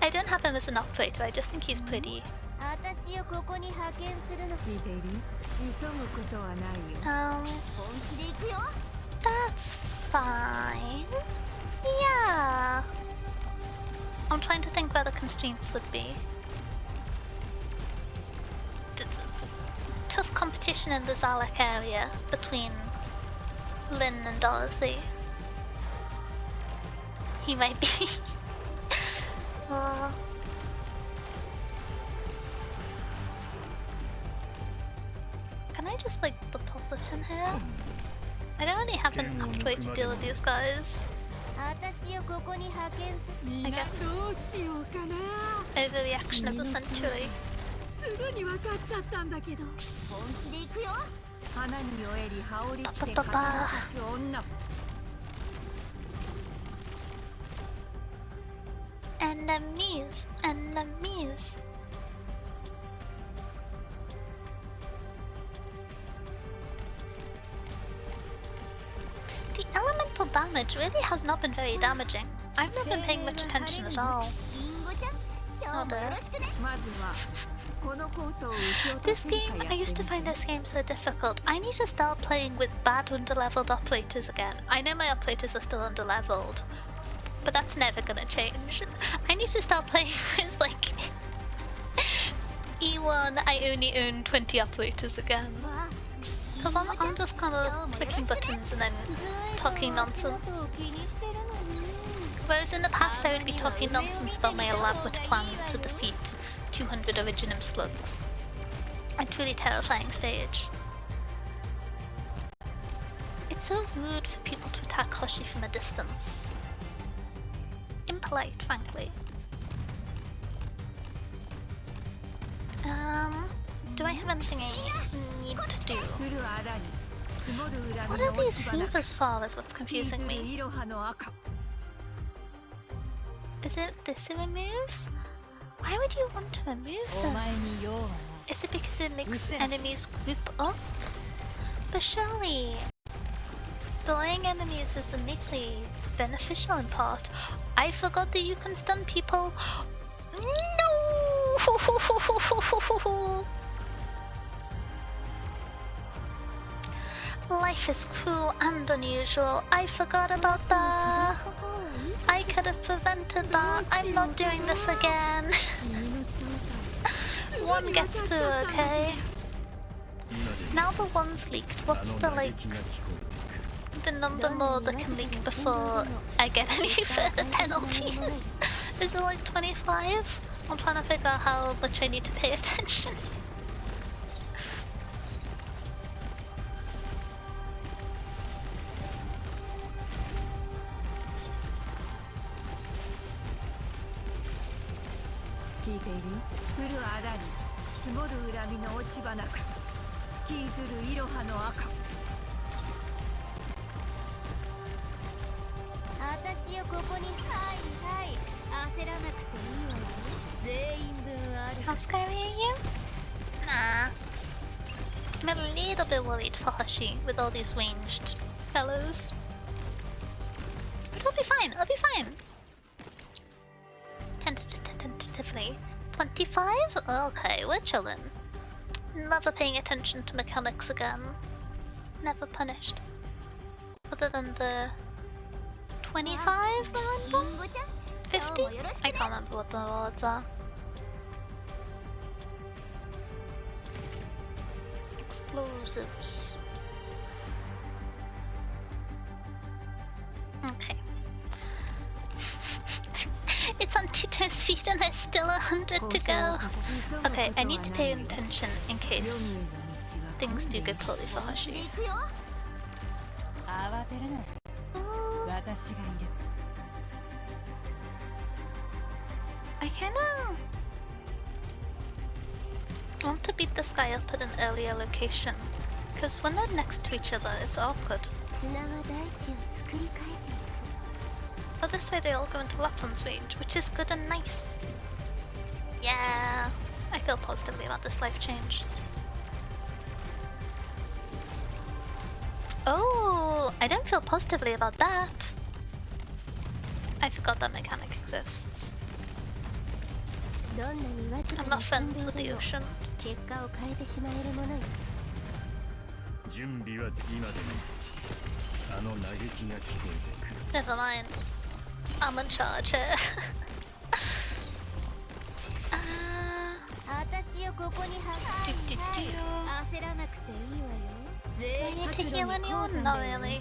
I don't have him as an operator, I just think he's pretty. That's fine. Yeah. I'm trying to think where the constraints would be. Tough competition in the Zalek area between Lynn and Dorothy. He might be. Can I just like deposit in here? I don't really have an apt way to deal with these guys. I guess. Overreaction of the century. すぐに分かっちゃったんだけど。本気で行くよ。花に酔えり羽織着て刀刺す女。Enemies, enemies. The elemental damage really has not been very damaging. I've not been paying much attention at all. リンゴちゃん、今日もよろしくね。まずはこのコートを撃ち落と This せるか game, や I って used to み find て。 this game so difficult. I need to start playing with bad underleveled operators again. I know my operators are still underleveled, but that's never gonna change. I need to start playing with like E1, I only own 20 operators again. Because I'm just kind of clicking buttons and then talking nonsense. Whereas in the past I would be talking nonsense about my elaborate plan to defeat 200 Originum slugs. A truly terrifying stage. It's so rude for people to attack Hoshi from a distance. Impolite, frankly. Do I have anything I need to do? What are these hoovers for is what's confusing me. Is it this it removes? Why would you want to remove them? Is it because it makes enemies group up? But surely, delaying enemies is innately beneficial in part. I forgot that you can stun people. No! Life is cruel and unusual. I forgot about that. I could have prevented that. I'm not doing this again. One gets through, okay? Now the one's leaked. What's the the number more that can leak before I get any further penalties? Is it like 25? I'm trying to figure out how much I need to pay attention. How scary are you? Nah. I'm a little bit worried for Hoshi with all these ranged fellows. But it'll be fine, it'll be fine. Tentatively. 25? Okay, we're chillin'. Never paying attention to mechanics again. Never punished. Other than the 25 remember? 50? I can't remember what the rewards are. Explosives. Okay. It's on 2 times speed and there's still 100 to go. Okay, I need to pay attention in case things do go poorly for Hoshi. I kinda want to beat this guy up at an earlier location, because when they're next to each other it's awkward. But this way they all go into Lapland's range, which is good and nice. Yeah, I feel positively about this life change. Oh, I don't feel positively about that. I forgot that mechanic exists. I'm not friends with the ocean. Never mind. I'm in charge here. Do I need to heal anyone? Not really.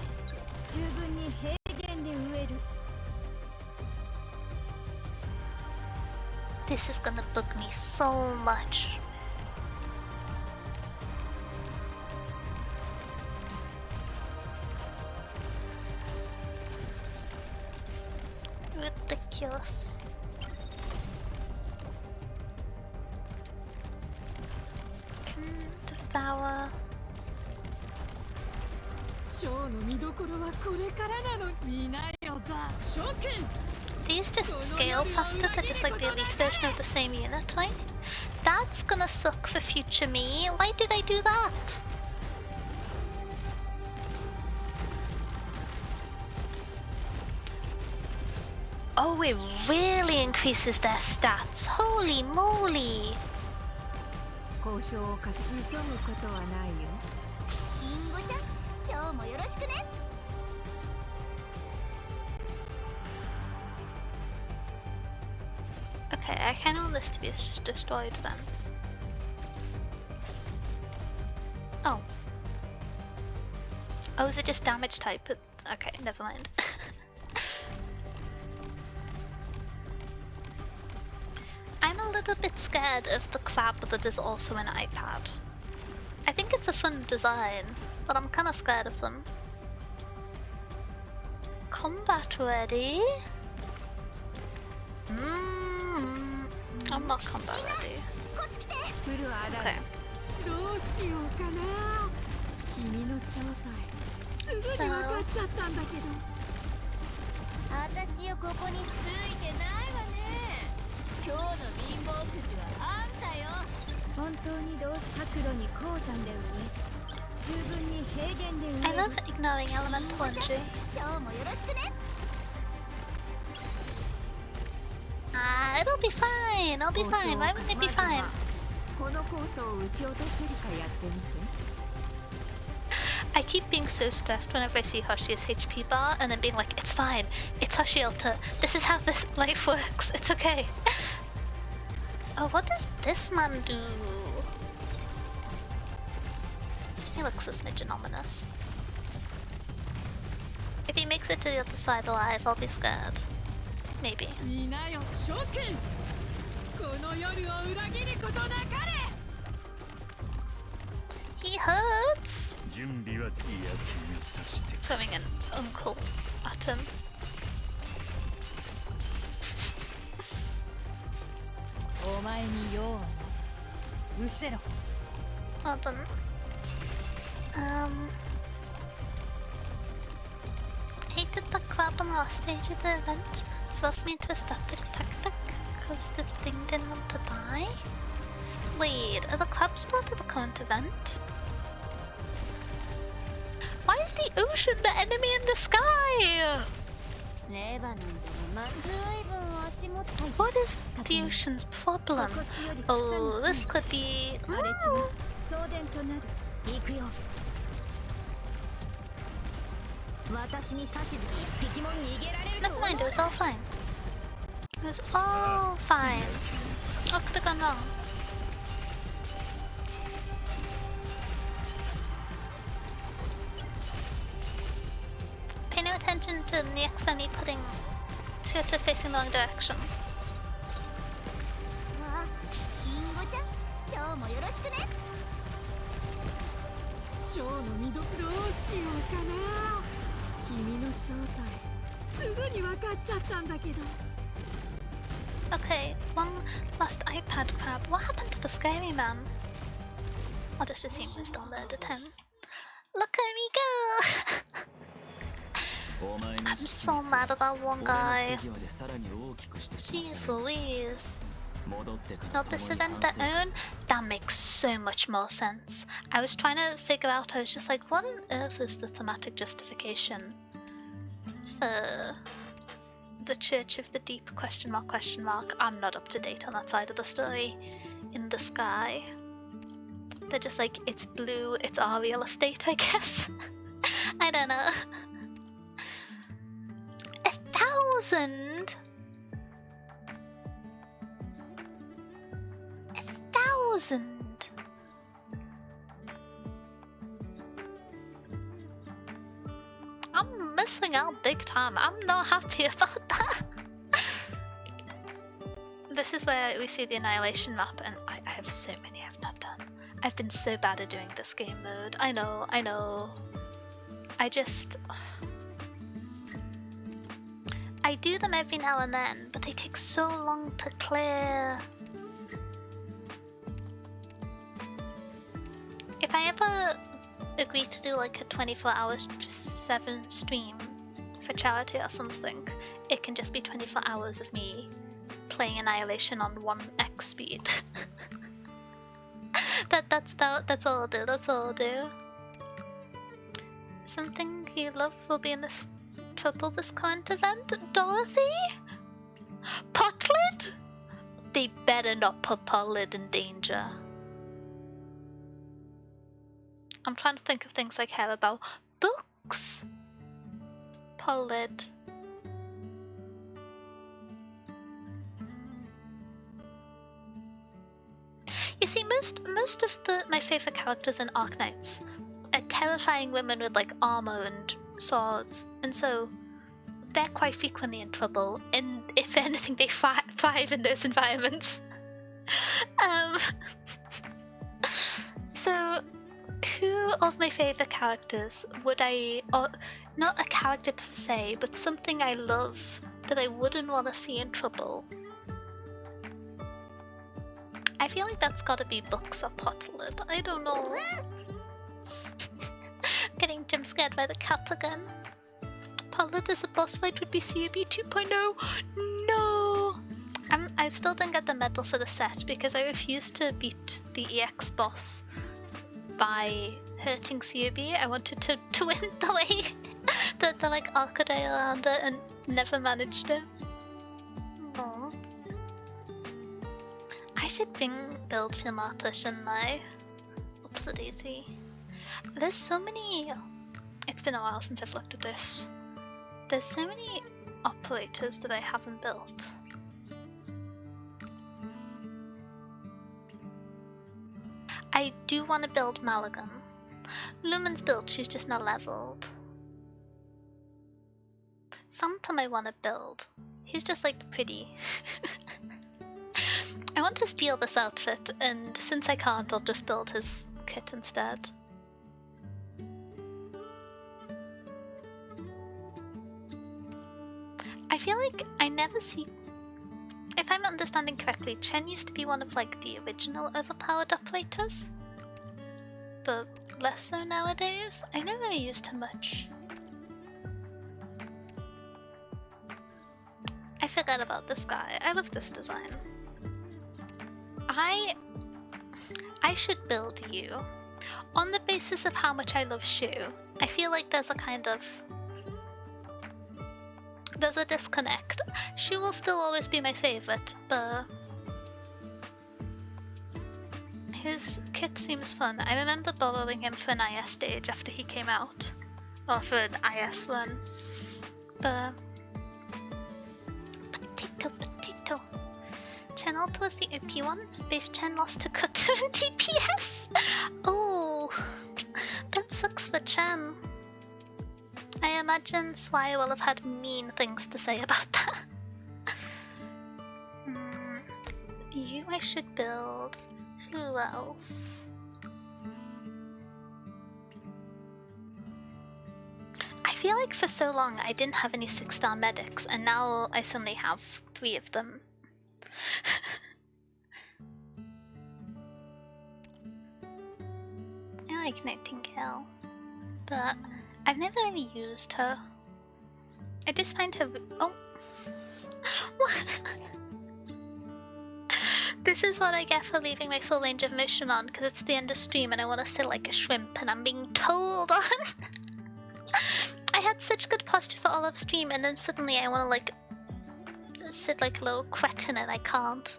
This is gonna bug me so much. Ridiculous. These just scale faster, they're just like the elite version of the same unit type. That's gonna suck for future me. Why did I do that? Oh, it really increases their stats. Holy moly! 交渉を急ぐことはないよ。リンゴちゃん、今日もよろしくね。Okay, I kind of want this to be destroyed then. Oh. Oh, is it just damage type? Okay, never mind. I'm a little bit scared of the crab that is also an iPad. I think it's a fun design, but I'm kind of scared of them. Combat ready? I'm not combat ready. Okay. I love ignoring elemental entry. It'll be fine. I'll be fine. Why wouldn't it be fine? I keep being so stressed whenever I see Hoshi's HP bar and then being like, it's fine. It's Hoshi Ulta. This is how this life works. It's okay. Oh, what does this man do? He looks a smidgen ominous. If he makes it to the other side alive, I'll be scared. Maybe. He hurts! Throwing an uncle at him. Well done. Hated the crab on the last stage of the event. Forced me into a static tactic because the thing didn't want to die. Wait, are the crabs part of the current event? Why is the ocean the enemy in the sky? What is the ocean's problem? Oh, this could be... Never mind, it was all fine. It was all fine. What could have gone wrong? Pay no attention to the accidentally putting Tsuta facing the wrong direction. Okay, one last iPad crab. What happened to the scary man? I'll just assume we still murdered him. Look at me go! I'm so mad at that one guy. Jeez Louise. Not this event their own? That makes so much more sense. I was trying to figure out, I was just like, what on earth is the thematic justification for the Church of the Deep ? I'm not up to date on that side of the story. In the sky. They're just like, it's blue, it's our real estate, I guess. I don't know. 1,000? 1,000? I'm missing out big time. I'm not happy about that. This is where we see the annihilation map, and I have so many I've not done. I've been so bad at doing this game mode. I know. I just... I do them every now and then, but they take so long to clear. If I ever agree to do like a 24/7 stream for charity or something, it can just be 24 hours of me playing Annihilation on 1x speed. That's all I'll do. That's all I'll do. Something you love will be in this trouble this current event, Dorothy? Potlid? They better not put Potlid in danger. I'm trying to think of things I care about. Books? Potlid. You see, most of my favorite characters in Arknights are terrifying women with like armor and swords, and so they're quite frequently in trouble. And if anything, they thrive in those environments. So, who of my favorite characters would I, or not a character per se, but something I love that I wouldn't want to see in trouble? I feel like that's gotta be Books or Potlid. I don't know. Getting jump scared by the cat again. Potlid as a boss fight would be CB 2.0. No! I still didn't get the medal for the set because I refused to beat the EX boss by hurting CB. I wanted to win the way the like Arcadale around it and never managed it. Aww. I should build Filmata, shouldn't I? Oopsie daisy. There's so many. It's been a while since I've looked at this. There's so many operators that I haven't built. I do want to build Malagan. Lumen's built, she's just not leveled. Phantom I want to build. He's just like pretty. I want to steal this outfit, and since I can't, I'll just build his kit instead. I feel like I never see... If I'm understanding correctly, Chen used to be one of like the original overpowered operators, but less so nowadays. I never really used her much. I forgot about this guy. I love this design. I should build you on the basis of how much I love Shu. I feel like there's a disconnect. Shu will still always be my favorite, but his kit seems fun. I remember borrowing him for an IS stage after he came out, or for an IS one. But potato. Chen Alt was the OP one. Base Chen lost to Cutter and DPS. Oh, that sucks for Chen. I imagine Swire will have had mean things to say about that. You I should build. Who else? I feel like for so long I didn't have any 6-star medics, and now I suddenly have 3 of them. I like Nightingale, but I've never really used her. I just find her... Oh! This is what I get for leaving my full range of motion on, because it's the end of stream and I want to sit like a shrimp and I'm being told on. I had such good posture for all of stream, and then suddenly I want to like sit like a little cretin and I can't.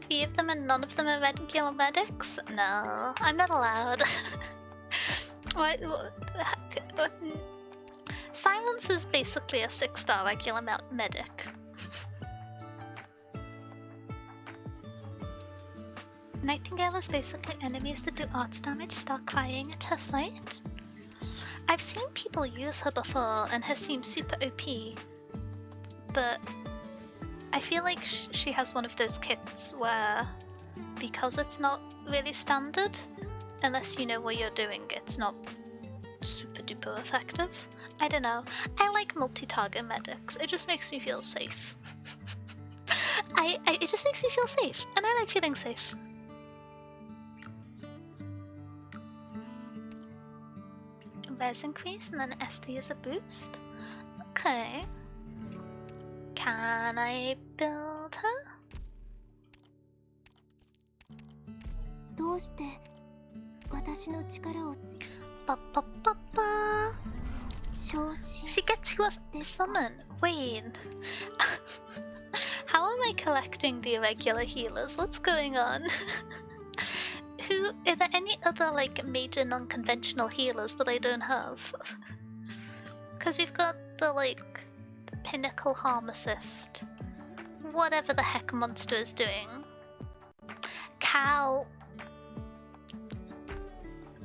3 of them and none of them are regular medics? No, I'm not allowed. What? Silence is basically a 6-star regular medic. Nightingale is basically enemies that do arts damage start crying at her sight. I've seen people use her before and her seems super OP, but I feel like she has one of those kits where, because it's not really standard, unless you know what you're doing, it's not super duper effective. I don't know. I like multi-target medics. It just makes me feel safe. It just makes me feel safe, and I like feeling safe. res increase, and then SD is a boost. Okay. Can I build her? どうして私の力を Ba ba ba ba. 昇進 She gets you a summon. Wait. How am I collecting the irregular healers? What's going on? Are there any other like major non-conventional healers that I don't have? Because we've got the like the pinnacle harm assist, whatever the heck monster is doing. Cow.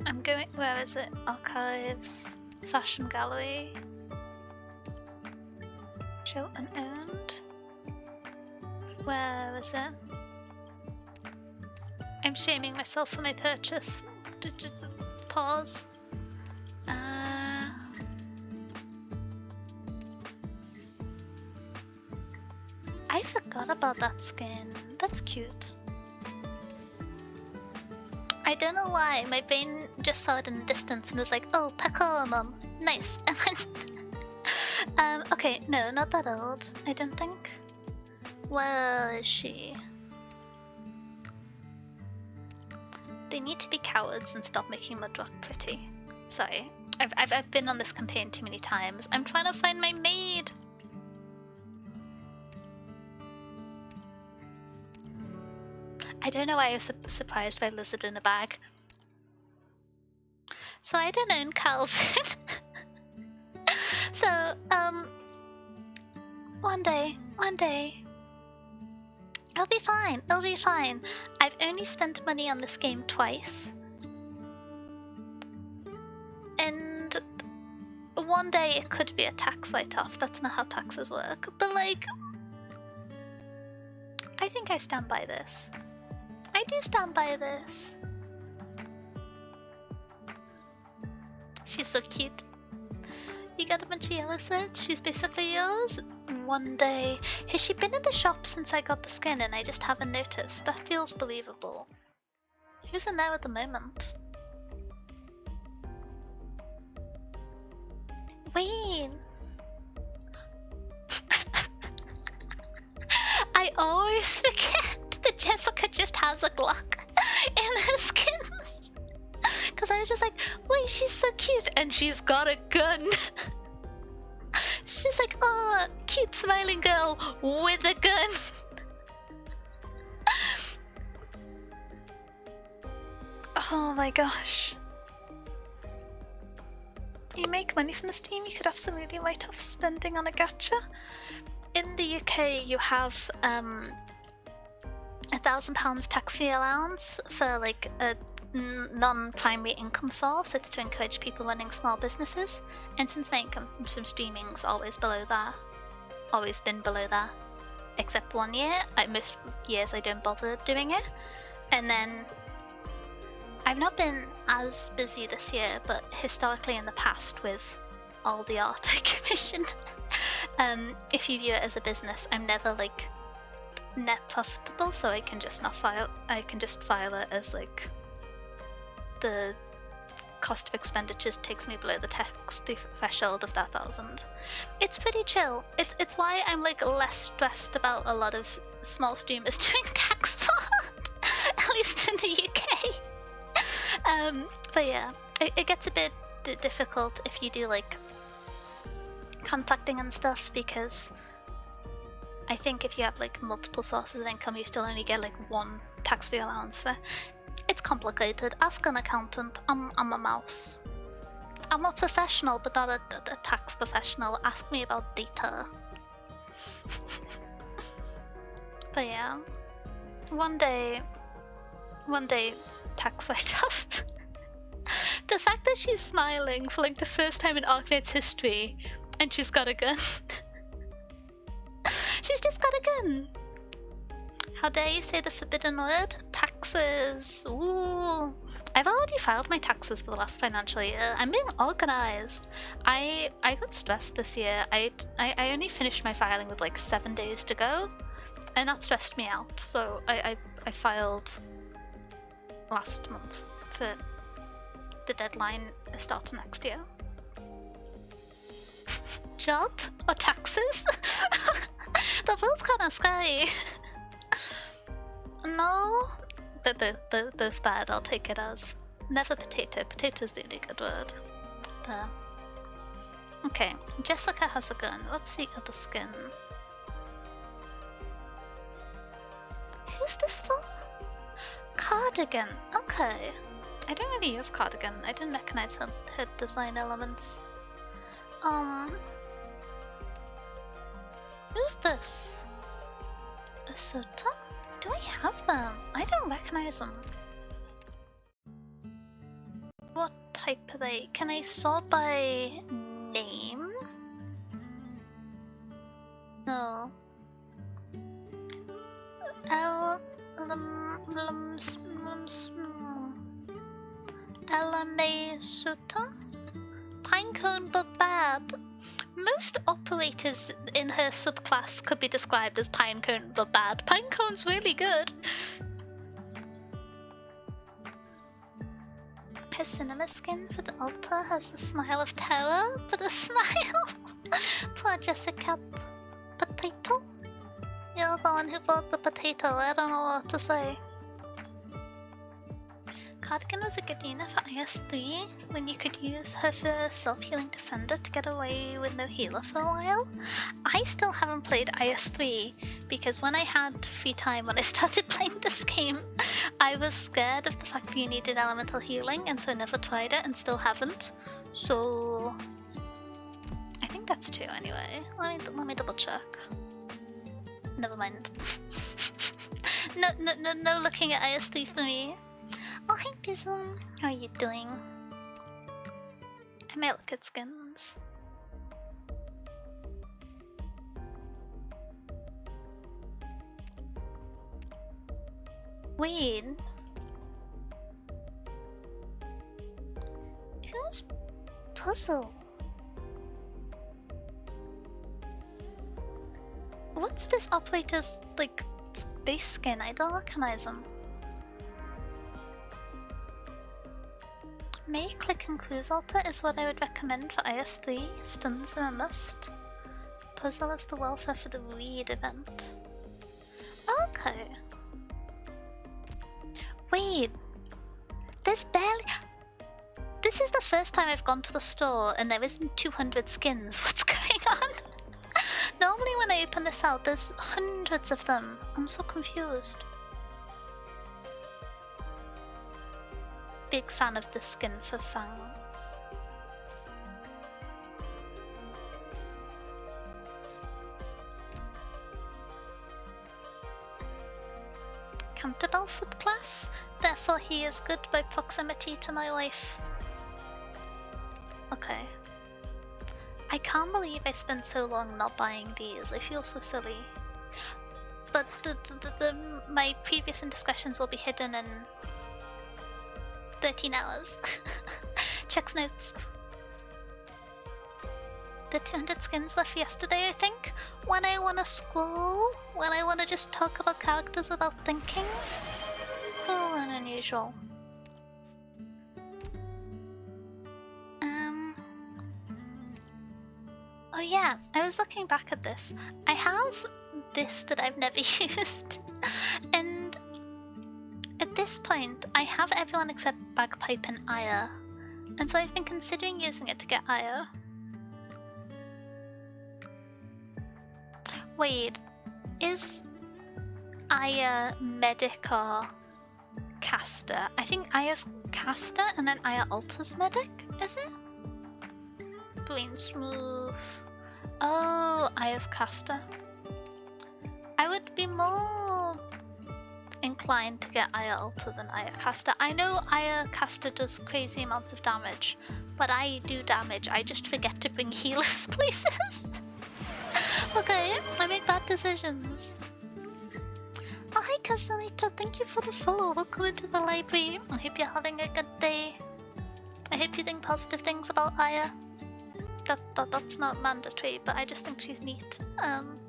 I'm going. Where is it? Archives, fashion gallery, show unowned. Where is it? I'm shaming myself for my purchase. Pause. I forgot about that skin. That's cute. I don't know why. My brain just saw it in the distance and was like, "Oh, Pecoromum, nice." Okay, no, not that old. I don't think. Where is she? They need to be cowards and stop making Mudrock pretty. Sorry, I've been on this campaign too many times. I'm trying to find my maid. I don't know why I was surprised by lizard in a bag. So I don't own Calvin. So one day, I'll be fine. It'll be fine. I've only spent money on this game twice. And one day it could be a tax write-off. That's not how taxes work. But like, I think I stand by this. I do stand by this. She's so cute. You got a bunch of yellow sets. She's basically yours. One day. Has she been in the shop since I got the skin and I just haven't noticed? That feels believable. Who's in there at the moment? Wait. I always forget that Jessica just has a Glock in her skins. Because I was just like, wait, she's so cute and she's got a gun. She's like, oh, cute smiling girl with a gun. Oh my gosh. You make money from this team, you could absolutely write off spending on a gacha. In the UK, you have £1,000 tax-free allowance for like a non-primary income source. It's to encourage people running small businesses. And since my income from streaming's always below that, always been below that, except 1 year. Most years I don't bother doing it. And then I've not been as busy this year, but historically in the past with all the art I commission, if you view it as a business, I'm never like net profitable, so I can just not file. I can just file it as like the cost of expenditures takes me below the tax threshold of that 1,000. It's pretty chill. It's why I'm like less stressed about a lot of small streamers doing tax fraud, at least in the UK. But yeah, it gets a bit difficult if you do like contracting and stuff, because I think if you have like multiple sources of income, you still only get like one tax-free allowance for. It's complicated. Ask an accountant. I'm a mouse. I'm a professional, but not a tax professional. Ask me about data. But yeah, one day, tax write-off. The fact that she's smiling for like the first time in Arknights history, and she's got a gun. She's just got a gun. How dare you say the forbidden word? Taxes. Ooh. I've already filed my taxes for the last financial year. I'm being organized. I got stressed this year. I only finished my filing with like 7 days to go, and that stressed me out. So I filed last month for the deadline start next year. job or taxes. They're both kind of scary. No, but both bad. I'll take it as. Never potato. Potato's the only good word. There. Okay, Jessica has a gun. What's the other skin? Who's this for? Cardigan. Okay. I don't really use Cardigan. I didn't recognize her design elements. Who's this? Asuta? Do I have them? I don't recognize them. What type are they? Can I sort by name? No. Elame Suta? Pinecone but bad. Most operators in her subclass could be described as pinecone but bad. Pinecone's really good. Her cinema skin for the altar has the smile of terror, but a smile. Poor Jessica. Potato? You're the one who bought the potato, I don't know what to say. Cardigan was a good unit for IS-3 when you could use her for a self-healing defender to get away with no healer for a while. I still haven't played IS-3 because when I had free time when I started playing this game, I was scared of the fact that you needed elemental healing and so I never tried it and still haven't. So I think that's true anyway. Let me double check. Never mind. No looking at IS-3 for me. Oh, hi Bizzle. How are you doing? I may look at skins. Wait. Who's Puzzle? What's this operator's, like, base skin? I don't recognize him. May Click and Cruise Altar is what I would recommend for IS-3. Stuns are a must. Puzzle is the welfare for the Reed event. Okay. Wait. There's barely... This is the first time I've gone to the store and there isn't 200 skins. What's going on? Normally when I open this out, there's hundreds of them. I'm so confused. Big fan of the skin for Fang. Cantabile subclass, therefore he is good by proximity to my wife. Okay. I can't believe I spent so long not buying these, I feel so silly. But my previous indiscretions will be hidden in 13 hours. Checks notes. The 200 skins left yesterday, I think. When I want to scroll, when I want to just talk about characters without thinking. Cool and unusual. Oh yeah, I was looking back at this. I have this that I've never used. And at this point, I have everyone except Bagpipe and Aya. And so I've been considering using it to get Aya. Wait, is Aya medic or caster? I think Aya's caster and then Aya alters medic, is it? Brain smooth. Oh, Aya's caster. I would be more inclined to get Aya alter than Aya caster. I know Aya caster does crazy amounts of damage, but I do damage. I just forget to bring healers places. Okay, I make bad decisions. Oh, hi Casalito, thank you for the follow. Welcome into the library. I hope you're having a good day. I hope you think positive things about Aya. That's not mandatory, but I just think she's neat. And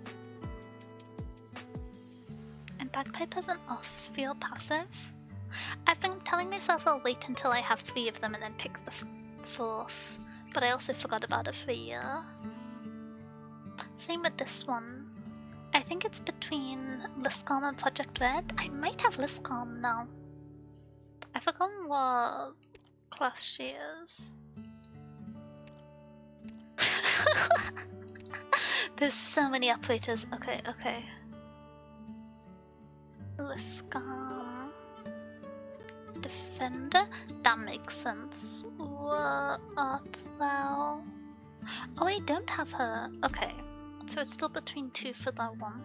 Bagpipe has an off-field passive. I've been telling myself I'll wait until I have 3 of them and then pick the 4th, but I also forgot about it for a year. Same with this one. I think it's between Liscom and Project Red. I might have Liscom now. I've forgotten what class she is. There's so many operators. Okay, okay. Liscom. Defender? That makes sense. What art thou? Oh, I don't have her. Okay. So it's still between two for that one.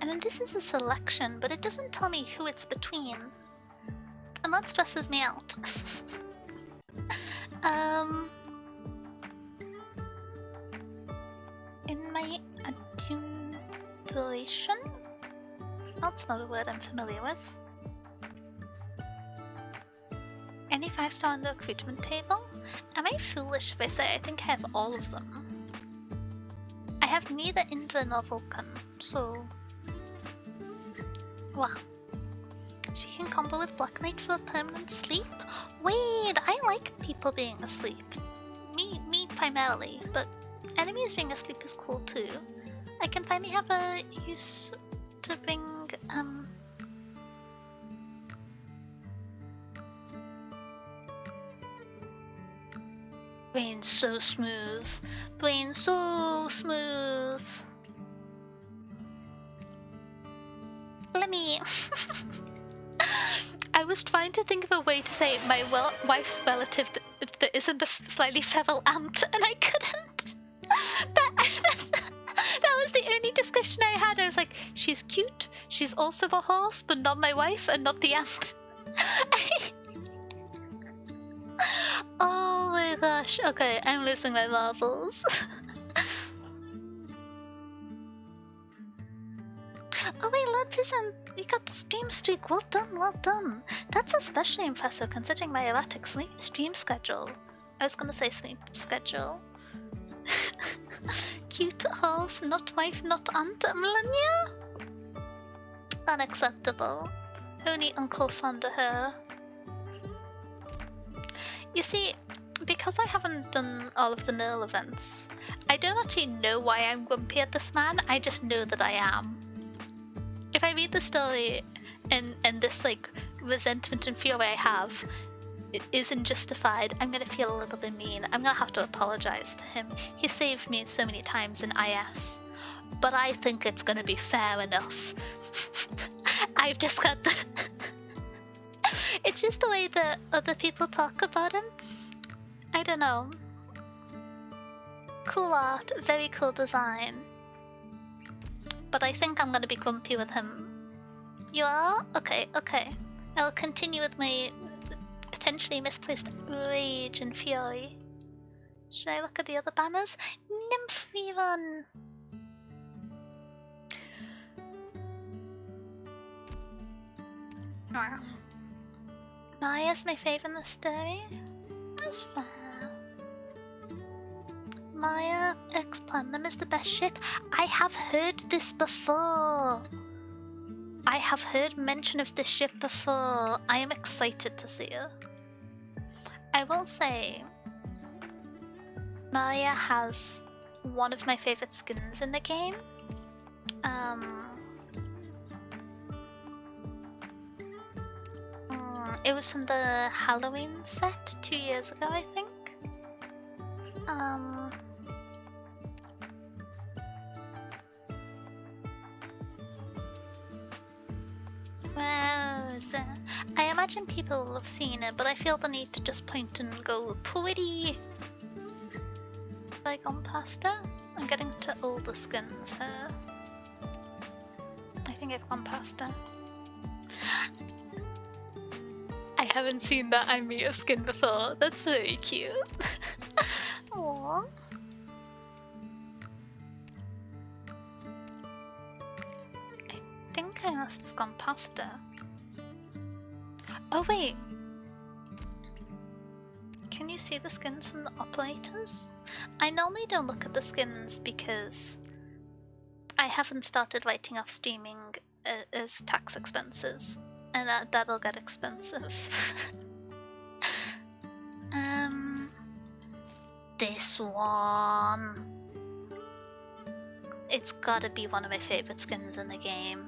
And then this is a selection, but it doesn't tell me who it's between. And that stresses me out. In my adulation? That's not a word I'm familiar with. Any 5-star on the recruitment table? Am I foolish if I say I think I have all of them? I have neither Indra nor Vulcan, so... Wow. She can combo with Black Knight for a permanent sleep? Wait, I like people being asleep. Me primarily, but enemies being asleep is cool too. I can finally have a use to bring, Brain so smooth. Brain so smooth. Let me... I was trying to think of a way to say my wife's relative that isn't the slightly feral ant, and I couldn't. That was the only description I had. I was like, she's cute, she's also a horse, but not my wife and not the ant. Oh my gosh, okay, I'm losing my marbles. Oh wait, Lupison, you got the stream streak. Well done, well done. That's especially impressive considering my erratic stream schedule. I was gonna say sleep schedule. Cute horse, not wife, not aunt, Melania? Unacceptable. Only Uncle slander her. You see, because I haven't done all of the Nurl events, I don't actually know why I'm grumpy at this man, I just know that I am. If I read the story and this like resentment and fury I have isn't justified, I'm gonna feel a little bit mean. I'm gonna have to apologize to him. He saved me so many times in IS, but I think it's gonna be fair enough. I've just got the... It's just the way that other people talk about him. I don't know. Cool art, very cool design. But I think I'm gonna be grumpy with him. You are? Okay, okay. I'll continue with my potentially misplaced rage and fury. Should I look at the other banners? Nymphion! Maya's my fave in the story. That's fair. Maya X Platinum is the best ship. I have heard this before. I have heard mention of this ship before. I am excited to see her. I will say, Maya has one of my favorite skins in the game. It was from the Halloween set 2 years ago, I think. Where is it? I imagine people will have seen it, but I feel the need to just point and go, pretty! Have I gone past it? I'm getting to older skins here. I think I've gone past it. I haven't seen that I'm Mia skin before. That's very cute. Aww. I think I must have gone past it. Oh wait. Can you see the skins from the operators? I normally don't look at the skins because I haven't started writing off streaming as tax expenses. And that'll get expensive. this one. It's gotta be one of my favorite skins in the game.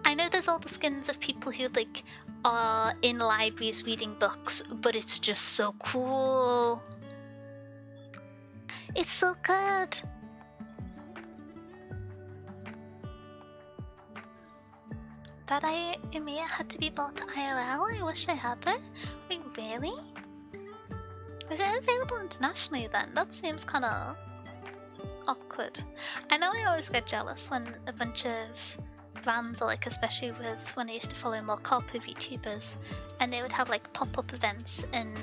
I know there's all the skins of people who like are in libraries reading books, but it's just so cool. It's so good. That EMEA had to be bought IRL? I wish I had it. Wait, really? Is it available internationally then? That seems kinda awkward. I know I always get jealous when a bunch of brands, like especially with when I used to follow more corporate VTubers, and they would have like pop-up events in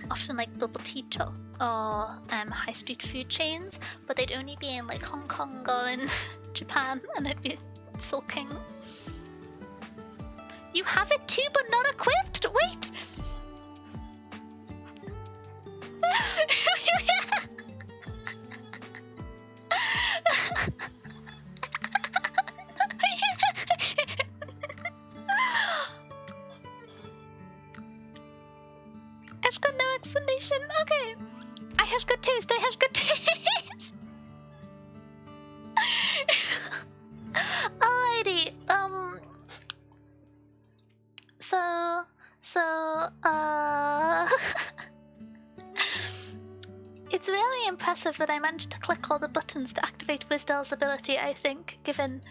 often like bubble tea shop or high street food chains, but they'd only be in like Hong Kong or in Japan, and I'd be sulking. You have it too, but not equipped? Wait! I've got no explanation. Okay. I have good taste. I have good taste. Alrighty. It's really impressive that I managed to click all the buttons to activate Wisdel's ability, I think, given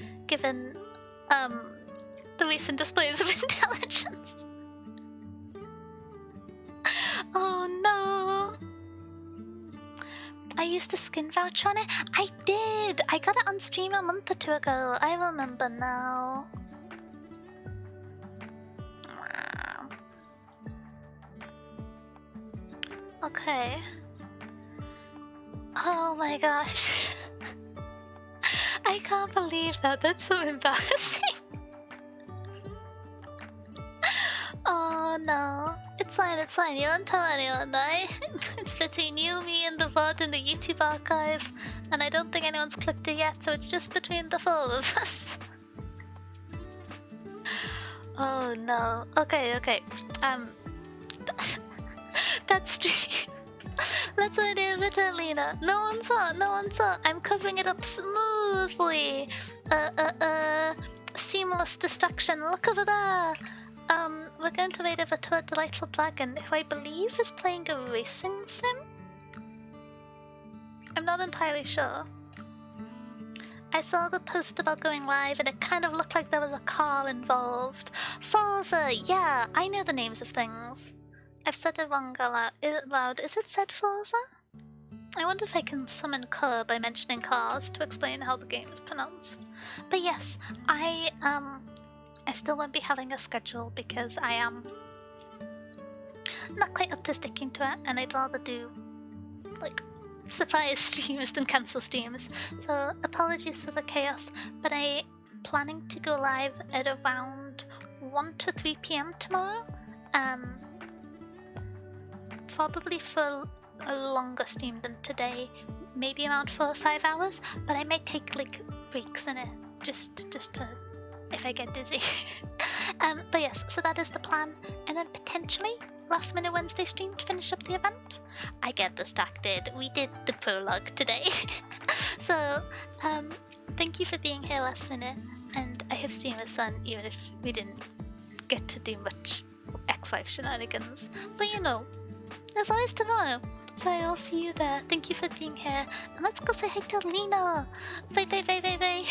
the recent displays of intelligence. Oh no. I used the skin voucher on it? I did! I got it on stream a month or two ago. I remember now. Okay. Oh my gosh. I can't believe that. That's so embarrassing. Oh no. It's fine, it's fine. You won't tell anyone, right? It's between you, me, and the VOD in the YouTube archive. And I don't think anyone's clicked it yet, so it's just between the four of us. Oh no. Okay, okay. That's stream. Let's do a bit, Lena. No one saw, no one saw. I'm covering it up smoothly. Seamless destruction. Look over there. We're going to wait over to a delightful dragon who I believe is playing a racing sim? I'm not entirely sure. I saw the post about going live and it kind of looked like there was a car involved. Forza! Yeah, I know the names of things. I've said it wrong aloud. Is it said Forza? I wonder if I can summon Kerr by mentioning cars to explain how the game is pronounced. But yes, I still won't be having a schedule because I am not quite up to sticking to it, and I'd rather do like surprise streams than cancel streams. So apologies for the chaos, but I'm planning to go live at around 1 to 3 p.m. tomorrow. Probably for a longer stream than today, maybe around 4 or 5 hours, but I might take like breaks in it just to if I get dizzy. But yes, so that is the plan, and then potentially last minute Wednesday stream to finish up the event. I get distracted. We did the prologue today. So thank you for being here last minute, and I hope stream was fun even if we didn't get to do much ex-wife shenanigans. But you know, there's always tomorrow, so I'll see you there. Thank you for being here, and let's go say hi to Lena. Bye bye bye bye bye.